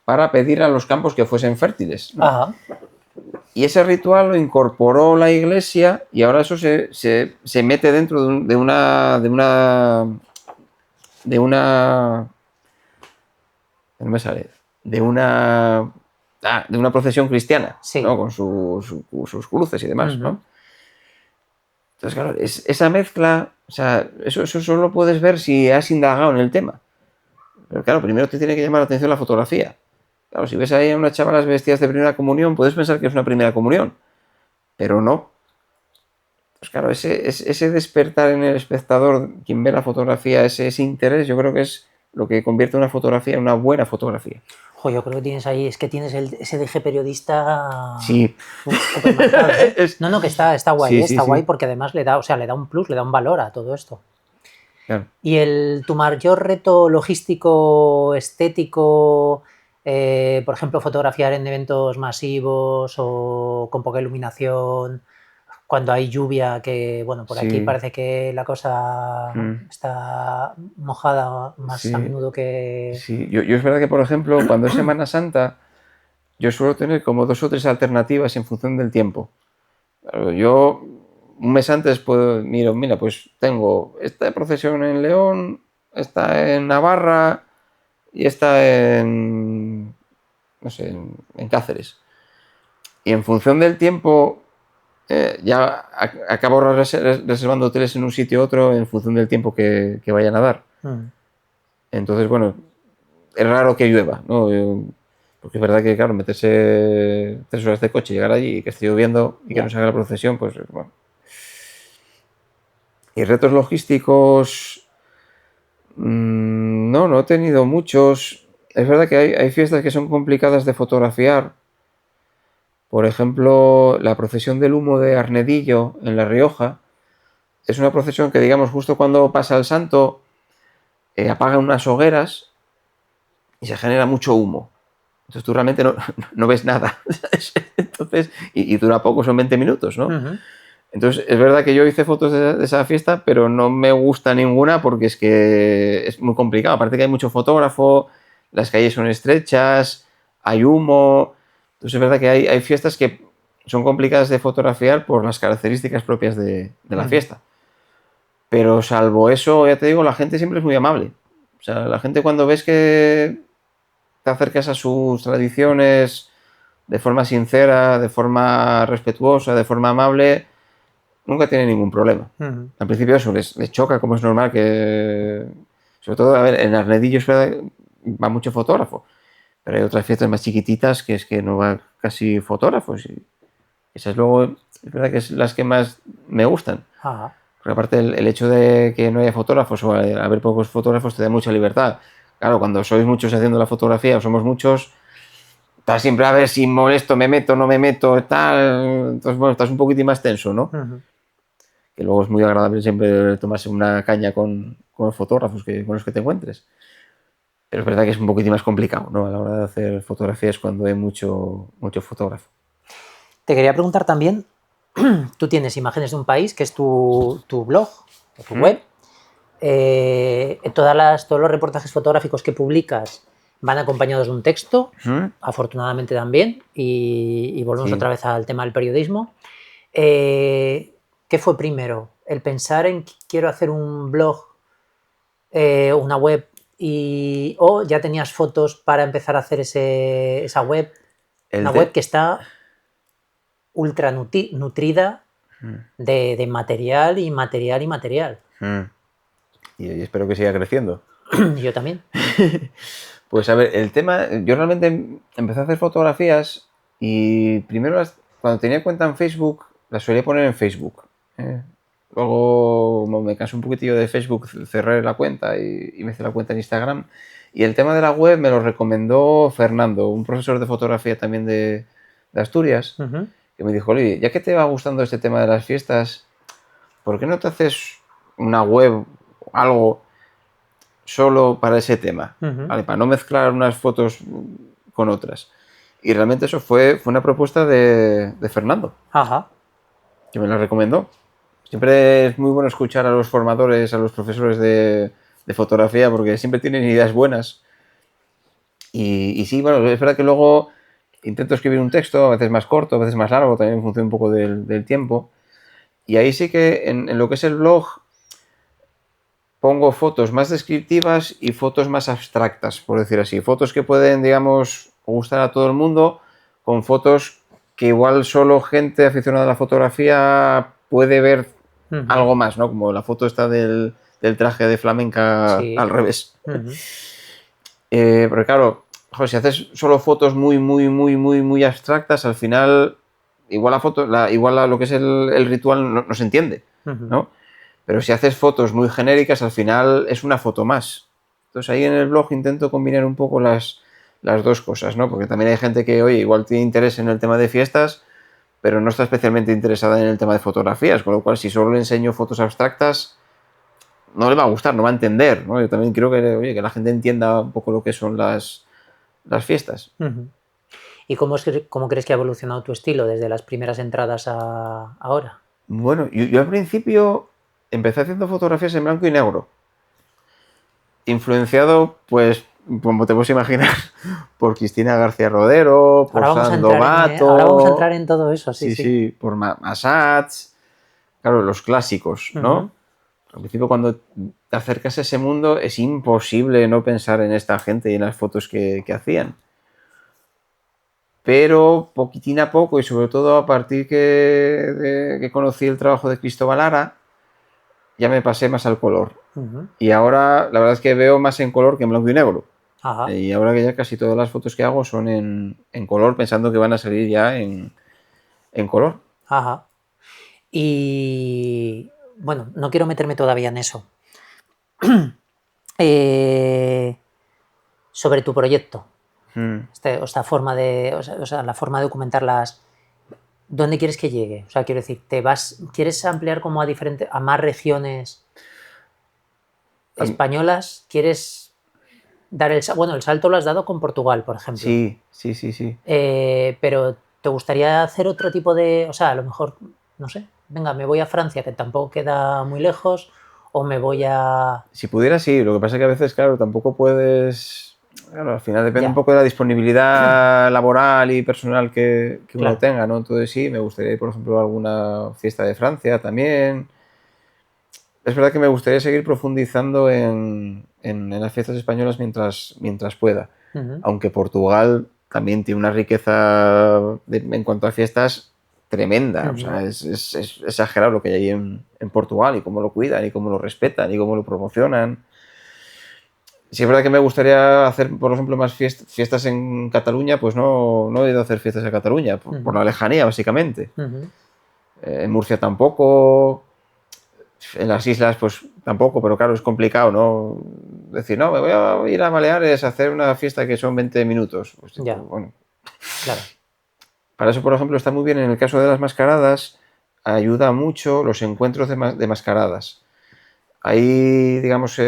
para pedir a los campos que fuesen fértiles, ¿no? Y ese ritual lo incorporó la iglesia y ahora eso se mete dentro de una no me sale, de una procesión cristiana, ¿no? Con sus cruces y demás, ¿no? Entonces, claro, esa mezcla, o sea, eso solo puedes ver si has indagado en el tema. Pero claro, primero te tiene que llamar la atención la fotografía. Claro, si ves ahí a unas chavalas vestidas de primera comunión, puedes pensar que es una primera comunión, pero no. Pues claro, ese despertar en el espectador, quien ve la fotografía, ese interés, yo creo que es lo que convierte una fotografía en una buena fotografía. Yo creo que tienes ahí, es que tienes ese deje periodista. Sí. Marcado, ¿eh? No, que está guay, sí, está guay sí. porque además le da un plus, le da un valor a todo esto. Claro. ¿Y tu mayor reto logístico, estético, por ejemplo, fotografiar en eventos masivos o con poca iluminación, cuando hay lluvia, que bueno, por aquí Sí. parece que la cosa está mojada más a Sí. menudo que... Sí. Yo es verdad que, por ejemplo, cuando es Semana Santa, yo suelo tener como 2 o 3 alternativas en función del tiempo. Claro, yo un mes antes mira, pues tengo esta procesión en León, esta en Navarra y esta en, no sé, en Cáceres. Y en función del tiempo, ya acabo reservando hoteles en un sitio u otro en función del tiempo que vayan a dar. Entonces, bueno, es raro que llueva, ¿no? Porque es verdad que, claro, meterse 3 horas de coche, llegar allí y que esté lloviendo y que no se haga la procesión, pues bueno. Y retos logísticos, no he tenido muchos. Es verdad que hay fiestas que son complicadas de fotografiar. Por ejemplo, la procesión del humo de Arnedillo en La Rioja es una procesión que, digamos, justo cuando pasa el santo, apagan unas hogueras y se genera mucho humo. Entonces tú realmente no ves nada. Entonces, y dura poco, son 20 minutos, ¿no? Entonces, es verdad que yo hice fotos de esa fiesta, pero no me gusta ninguna porque es que es muy complicado. Aparte que hay mucho fotógrafo, las calles son estrechas, hay humo. Entonces, es verdad que hay fiestas que son complicadas de fotografiar por las características propias de la fiesta. Pero salvo eso, ya te digo, la gente siempre es muy amable. O sea, la gente cuando ves que te acercas a sus tradiciones de forma sincera, de forma respetuosa, de forma amable, nunca tiene ningún problema. Al principio eso les choca, como es normal que... Sobre todo, a ver, en Arnedillo va mucho fotógrafo, pero hay otras fiestas más chiquititas que es que no va casi fotógrafos. Y esas luego, es verdad que es las que más me gustan. Porque aparte el hecho de que no haya fotógrafos o haber pocos fotógrafos te da mucha libertad. Claro, cuando sois muchos haciendo la fotografía o somos muchos, estás siempre a ver si molesto, me meto, no me meto, tal. Entonces, bueno, estás un poquitín más tenso, ¿no? Que luego es muy agradable siempre tomarse una caña con los fotógrafos con los que te encuentres. Pero es verdad que es un poquitín más complicado, ¿no? A la hora de hacer fotografías cuando hay mucho fotógrafo. Te quería preguntar también, tú tienes Imágenes de un País, que es tu blog, tu web. Todos los reportajes fotográficos que publicas van acompañados de un texto, afortunadamente también, y volvemos otra vez al tema del periodismo. ¿Qué fue primero? ¿El pensar en quiero hacer un blog, una web, o ya tenías fotos para empezar a hacer esa web? Una web que está ultra nutrida de material y material y material. Y espero que siga creciendo. Yo también. Pues a ver, el tema, yo realmente empecé a hacer fotografías y primero cuando tenía cuenta en Facebook las solía poner en Facebook. Luego, como me cansé un poquitillo de Facebook, cerré la cuenta y me hice la cuenta en Instagram. Y el tema de la web me lo recomendó Fernando, un profesor de fotografía también de Asturias, que me dijo, oye, ya que te va gustando este tema de las fiestas, ¿por qué no te haces una web, algo solo para ese tema? ¿Vale? Para no mezclar unas fotos con otras. Y realmente eso fue una propuesta de Fernando, que me la recomendó. Siempre es muy bueno escuchar a los formadores, a los profesores de fotografía, porque siempre tienen ideas buenas. Y sí, bueno, es verdad que luego intento escribir un texto, a veces más corto, a veces más largo, también en función un poco del tiempo. Y ahí sí que en lo que es el blog pongo fotos más descriptivas y fotos más abstractas, por decir así. Fotos que pueden, digamos, gustar a todo el mundo, con fotos que igual solo gente aficionada a la fotografía puede ver algo más, ¿no? Como la foto esta del traje de flamenca al revés. Porque claro, joder, si haces solo fotos muy abstractas, al final igual lo que es el ritual no se entiende, ¿no? Pero si haces fotos muy genéricas, al final es una foto más. Entonces ahí en el blog intento combinar un poco las dos cosas, ¿no? Porque también hay gente que, oye, igual tiene interés en el tema de fiestas, pero no está especialmente interesada en el tema de fotografías, con lo cual si solo le enseño fotos abstractas, no le va a gustar, no va a entender, ¿no? Yo también creo que, oye, que la gente entienda un poco lo que son las fiestas. ¿Y cómo crees que ha evolucionado tu estilo desde las primeras entradas a ahora? Bueno, yo al principio empecé haciendo fotografías en blanco y negro. Influenciado, pues, como te puedes imaginar, por Cristina García Rodero, por Sandovato. Ahora vamos a entrar en todo eso, sí. Sí, por Massats, claro, los clásicos, ¿no? Al principio, cuando te acercas a ese mundo, es imposible no pensar en esta gente y en las fotos que hacían. Pero poquitín a poco, y sobre todo a partir que conocí el trabajo de Cristóbal Lara, ya me pasé más al color. Y ahora la verdad es que veo más en color que en blanco y negro. Ajá. Y ahora que ya casi todas las fotos que hago son en color, pensando que van a salir ya en color. Ajá. Y bueno, no quiero meterme todavía en eso. Sobre tu proyecto. Esta forma de. O sea, la forma de documentarlas. ¿Dónde quieres que llegue? O sea, quiero decir, ¿quieres ampliar como a más regiones españolas? ¿Quieres dar el salto lo has dado con Portugal, por ejemplo? Sí. Pero ¿te gustaría hacer otro tipo de, o sea, a lo mejor, no sé, venga, me voy a Francia, que tampoco queda muy lejos, o me voy a... Si pudiera, sí. Lo que pasa es que a veces, claro, tampoco puedes... Claro, al final depende un poco de la disponibilidad laboral y personal que uno tenga, ¿no? Entonces sí, me gustaría ir, por ejemplo, a alguna fiesta de Francia también. Es verdad que me gustaría seguir profundizando en las fiestas españolas mientras pueda. Aunque Portugal también tiene una riqueza en cuanto a fiestas tremenda. O sea, es exagerado lo que hay en Portugal y cómo lo cuidan y cómo lo respetan y cómo lo promocionan. Sí, es verdad que me gustaría hacer, por ejemplo, más fiestas en Cataluña, pues no he ido a hacer fiestas en Cataluña, por la lejanía, básicamente. En Murcia tampoco, en las islas, pues tampoco, pero claro, es complicado, ¿no? Decir, no, me voy a ir a Baleares a hacer una fiesta que son 20 minutos. Pues, bueno. Claro. Para eso, por ejemplo, está muy bien en el caso de las mascaradas, ayuda mucho los encuentros de mascaradas. Hay, digamos,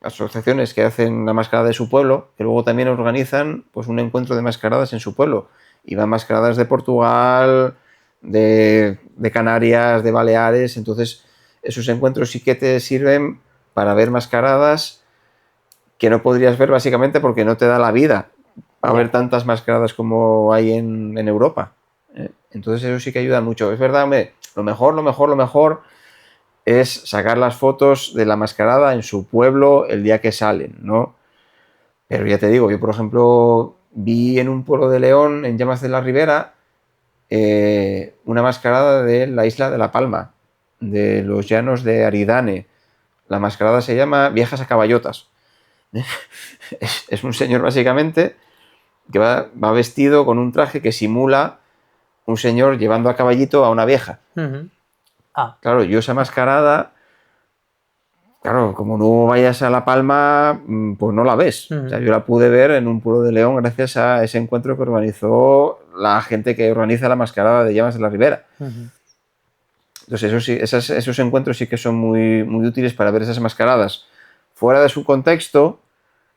asociaciones que hacen la mascarada de su pueblo, que luego también organizan pues un encuentro de mascaradas en su pueblo. Y van mascaradas de Portugal, de Canarias, de Baleares. Entonces, esos encuentros sí que te sirven para ver mascaradas que no podrías ver básicamente porque no te da la vida a ver tantas mascaradas como hay en Europa. Entonces, eso sí que ayuda mucho. Es verdad, hombre, lo mejor es sacar las fotos de la mascarada en su pueblo el día que salen, ¿no? Pero ya te digo, yo por ejemplo vi en un pueblo de León, en Llamas de la Ribera, una mascarada de la isla de La Palma, de los llanos de Aridane. La mascarada se llama Viejas a Caballotas. Es un señor básicamente que va vestido con un traje que simula un señor llevando a caballito a una vieja. Claro, yo esa mascarada, claro, como no vayas a La Palma, pues no la ves. O sea, yo la pude ver en un pueblo de León gracias a ese encuentro que organizó la gente que organiza la mascarada de Llamas de la Ribera. Entonces, eso sí, esos encuentros sí que son muy, muy útiles para ver esas mascaradas fuera de su contexto,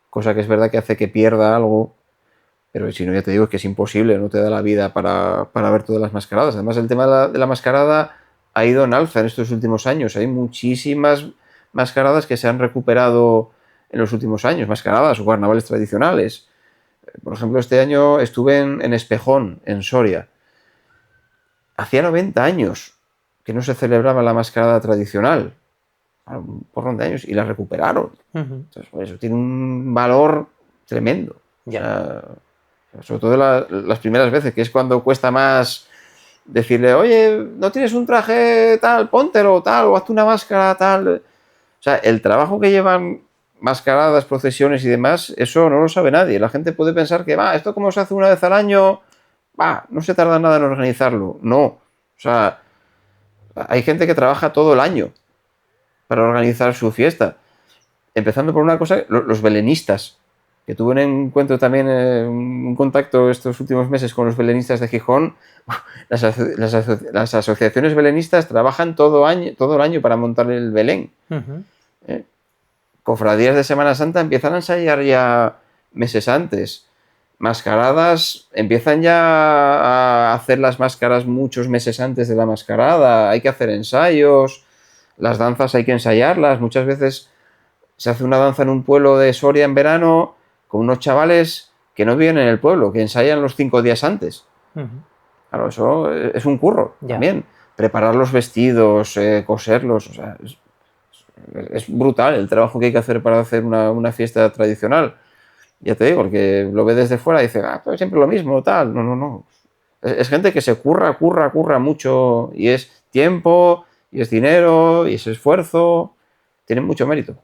cosa que es verdad que hace que pierda algo, pero si no, ya te digo, es que es imposible, no te da la vida para ver todas las mascaradas. Además, el tema de la mascarada ha ido en alza en estos últimos años. Hay muchísimas mascaradas que se han recuperado en los últimos años, mascaradas o carnavales tradicionales. Por ejemplo, este año estuve en Espejón, en Soria. Hacía 90 años que no se celebraba la mascarada tradicional, un porrón de años, y la recuperaron. Entonces, pues, eso tiene un valor tremendo. O sea, sobre todo las primeras veces, que es cuando cuesta más decirle, oye, ¿no tienes un traje tal? Póntelo, tal, o hazte una máscara, tal. O sea, el trabajo que llevan mascaradas, procesiones y demás, eso no lo sabe nadie. La gente puede pensar que, esto como se hace una vez al año, no se tarda nada en organizarlo. No. O sea, hay gente que trabaja todo el año para organizar su fiesta. Empezando por una cosa, los belenistas. que tuve un encuentro también, un contacto estos últimos meses con los belenistas de Gijón. Las asociaciones belenistas trabajan todo el año para montar el Belén. Cofradías de Semana Santa empiezan a ensayar ya meses antes. Mascaradas empiezan ya a hacer las máscaras muchos meses antes de la mascarada. Hay que hacer ensayos. Las danzas hay que ensayarlas. Muchas veces se hace una danza en un pueblo de Soria en verano con unos chavales que no viven en el pueblo, que ensayan los 5 días antes. Claro, eso es un curro también. Preparar los vestidos, coserlos. O sea, es brutal el trabajo que hay que hacer para hacer una fiesta tradicional. Ya te digo, el que lo ve desde fuera dice, pues siempre lo mismo, tal. No. Es gente que se curra mucho, y es tiempo, y es dinero, y es esfuerzo. Tienen mucho mérito.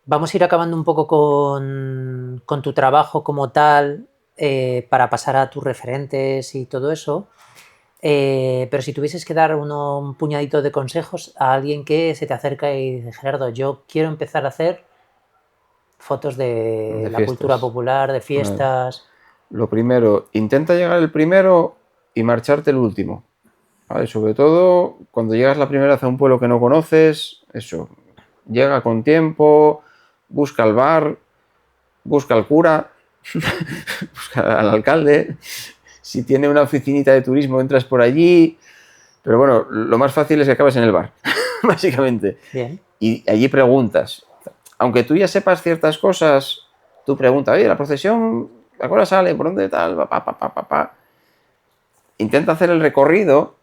Vamos a ir acabando un poco con tu trabajo como tal, para pasar a tus referentes y todo eso. Pero si tuvieses que dar un puñadito de consejos a alguien que se te acerca y dice, Gerardo, yo quiero empezar a hacer fotos de la cultura popular, de fiestas. Lo primero, intenta llegar el primero y marcharte el último. ¿Vale? Sobre todo cuando llegas la primera vez a un pueblo que no conoces, eso, llega con tiempo, busca el bar, busca al cura, busca al alcalde. Si tiene una oficinita de turismo, entras por allí. Pero bueno, lo más fácil es que acabes en el bar, básicamente. Bien. Y allí preguntas. Aunque tú ya sepas ciertas cosas, tú preguntas, oye, la procesión, ¿a qué hora sale? ¿Por dónde tal? Intenta hacer el recorrido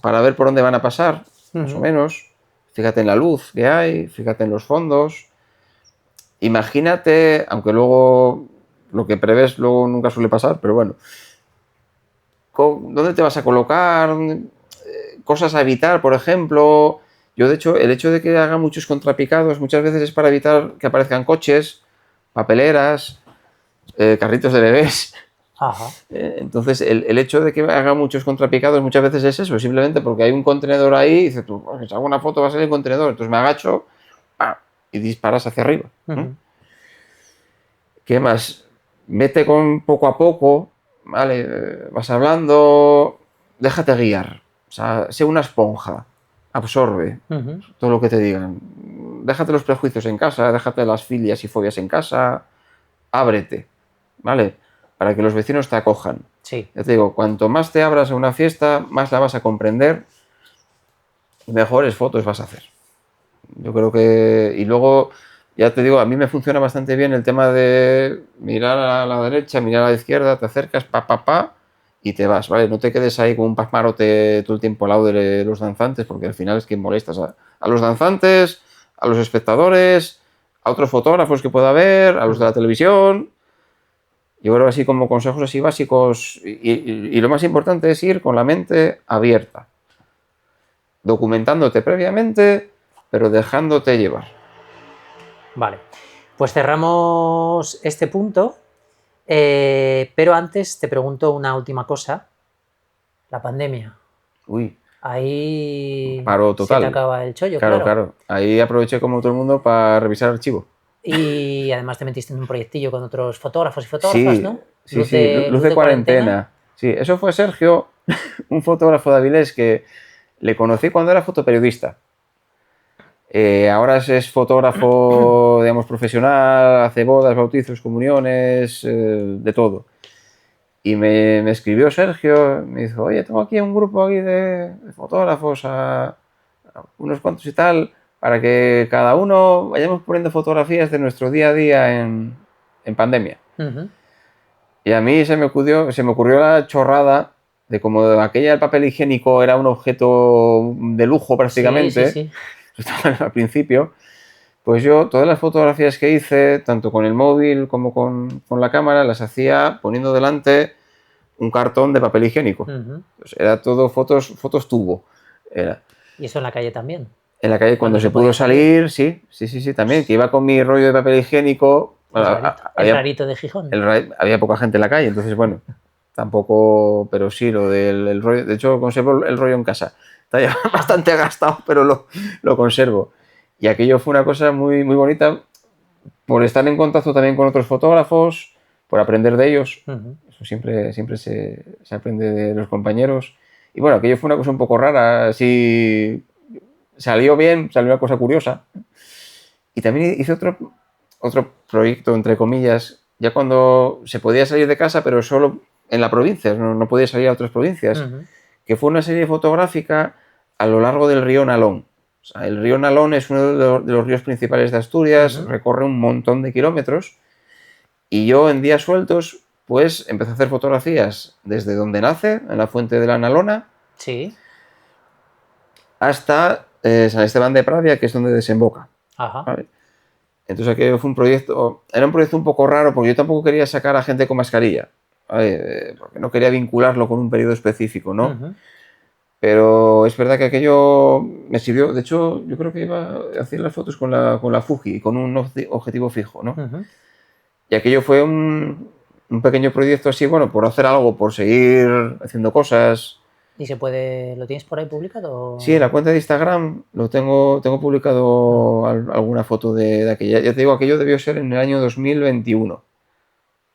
para ver por dónde van a pasar, más o menos. Fíjate en la luz que hay, fíjate en los fondos. Imagínate, aunque luego lo que prevés luego nunca suele pasar, pero bueno, ¿dónde te vas a colocar? Cosas a evitar, por ejemplo. Yo, de hecho, el hecho de que haga muchos contrapicados muchas veces es para evitar que aparezcan coches, papeleras, carritos de bebés. Ajá. Entonces, el hecho de que haga muchos contrapicados muchas veces es eso, simplemente porque hay un contenedor ahí y dices tú, si hago una foto va a salir el contenedor, entonces me agacho y disparas hacia arriba. ¿Qué más? Vete con poco a poco, ¿vale? Vas hablando, déjate guiar, o sea, sé una esponja, absorbe todo lo que te digan. Déjate los prejuicios en casa, déjate las filias y fobias en casa, ábrete, ¿vale? Para que los vecinos te acojan. Sí. Ya te digo, cuanto más te abras a una fiesta, más la vas a comprender y mejores fotos vas a hacer. Yo creo que... Y luego, ya te digo, a mí me funciona bastante bien el tema de mirar a la derecha, mirar a la izquierda, te acercas, y te vas, ¿vale? No te quedes ahí con un pasmarote todo el tiempo al lado de los danzantes, porque al final es que molestas a los danzantes, a los espectadores, a otros fotógrafos que pueda haber, a los de la televisión. Yo creo así como consejos así básicos, y lo más importante es ir con la mente abierta, documentándote previamente, pero dejándote llevar. Vale, pues cerramos este punto, pero antes te pregunto una última cosa. La pandemia. Uy. Ahí paro total. se te acaba el chollo, Claro. Ahí aproveché como todo el mundo para revisar archivo. Y además te metiste en un proyectillo con otros fotógrafos y fotógrafas, ¿no? Sí, Luz de cuarentena. Sí, eso fue Sergio, un fotógrafo de Avilés que le conocí cuando era fotoperiodista. Ahora es fotógrafo, digamos, profesional, hace bodas, bautizos, comuniones, de todo. Y me escribió Sergio, me dijo, oye, tengo aquí un grupo aquí de fotógrafos, a unos cuantos y tal, para que cada uno vayamos poniendo fotografías de nuestro día a día en pandemia. Y a mí se me ocurrió la chorrada de como aquella del papel higiénico era un objeto de lujo prácticamente, sí. Al principio, pues yo todas las fotografías que hice, tanto con el móvil como con la cámara, las hacía poniendo delante un cartón de papel higiénico. Pues era todo fotos tubo. Era. ¿Y eso en la calle también? En la calle cuando se pudo salir, sí, también, que iba con mi rollo de papel higiénico. El rarito de Gijón. Había poca gente en la calle, entonces bueno, tampoco, pero sí, lo del rollo, de hecho conservo el rollo en casa. Está ya bastante gastado, pero lo conservo. Y aquello fue una cosa muy, muy bonita por estar en contacto también con otros fotógrafos, por aprender de ellos. Eso siempre se aprende de los compañeros. Y bueno, aquello fue una cosa un poco rara. Si salió bien, salió una cosa curiosa. Y también hice otro proyecto, entre comillas, ya cuando se podía salir de casa, pero solo en la provincia, no podía salir a otras provincias, que fue una serie fotográfica a lo largo del río Nalón. O sea, el río Nalón es uno de los ríos principales de Asturias, recorre un montón de kilómetros, y yo en días sueltos pues empecé a hacer fotografías desde donde nace, en la fuente de la Nalona, sí, hasta San Esteban de Pravia, que es donde desemboca. ¿Vale? Entonces aquello fue era un proyecto un poco raro, porque yo tampoco quería sacar a gente con mascarilla, ¿vale? Porque no quería vincularlo con un periodo específico, ¿no? Pero es verdad que aquello me sirvió. De hecho, yo creo que iba a hacer las fotos con la Fuji, con un objetivo fijo, ¿no? Y aquello fue un pequeño proyecto así, bueno, por hacer algo, por seguir haciendo cosas. ¿Y lo tienes por ahí publicado? Sí, en la cuenta de Instagram tengo publicado alguna foto de aquella. Ya te digo, aquello debió ser en el año 2021.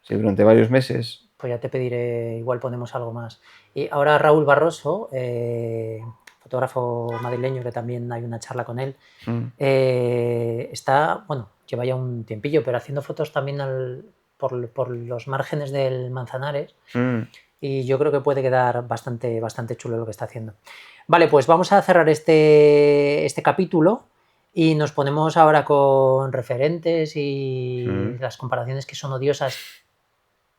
Sí, durante varios meses. Pues ya te pediré, igual ponemos algo más. Y ahora Raúl Barroso, fotógrafo madrileño, que también hay una charla con él, lleva ya un tiempillo, pero haciendo fotos también por los márgenes del Manzanares, y yo creo que puede quedar bastante chulo lo que está haciendo. Vale, pues vamos a cerrar este capítulo y nos ponemos ahora con referentes y las comparaciones que son odiosas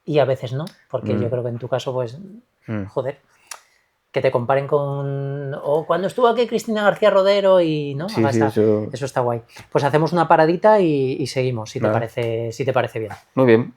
y a veces no, porque yo creo que en tu caso, pues, joder, que te comparen con... O cuando estuvo aquí Cristina García Rodero y... ¿no? Sí, eso está guay. Pues hacemos una paradita y seguimos, si te parece bien. Muy bien.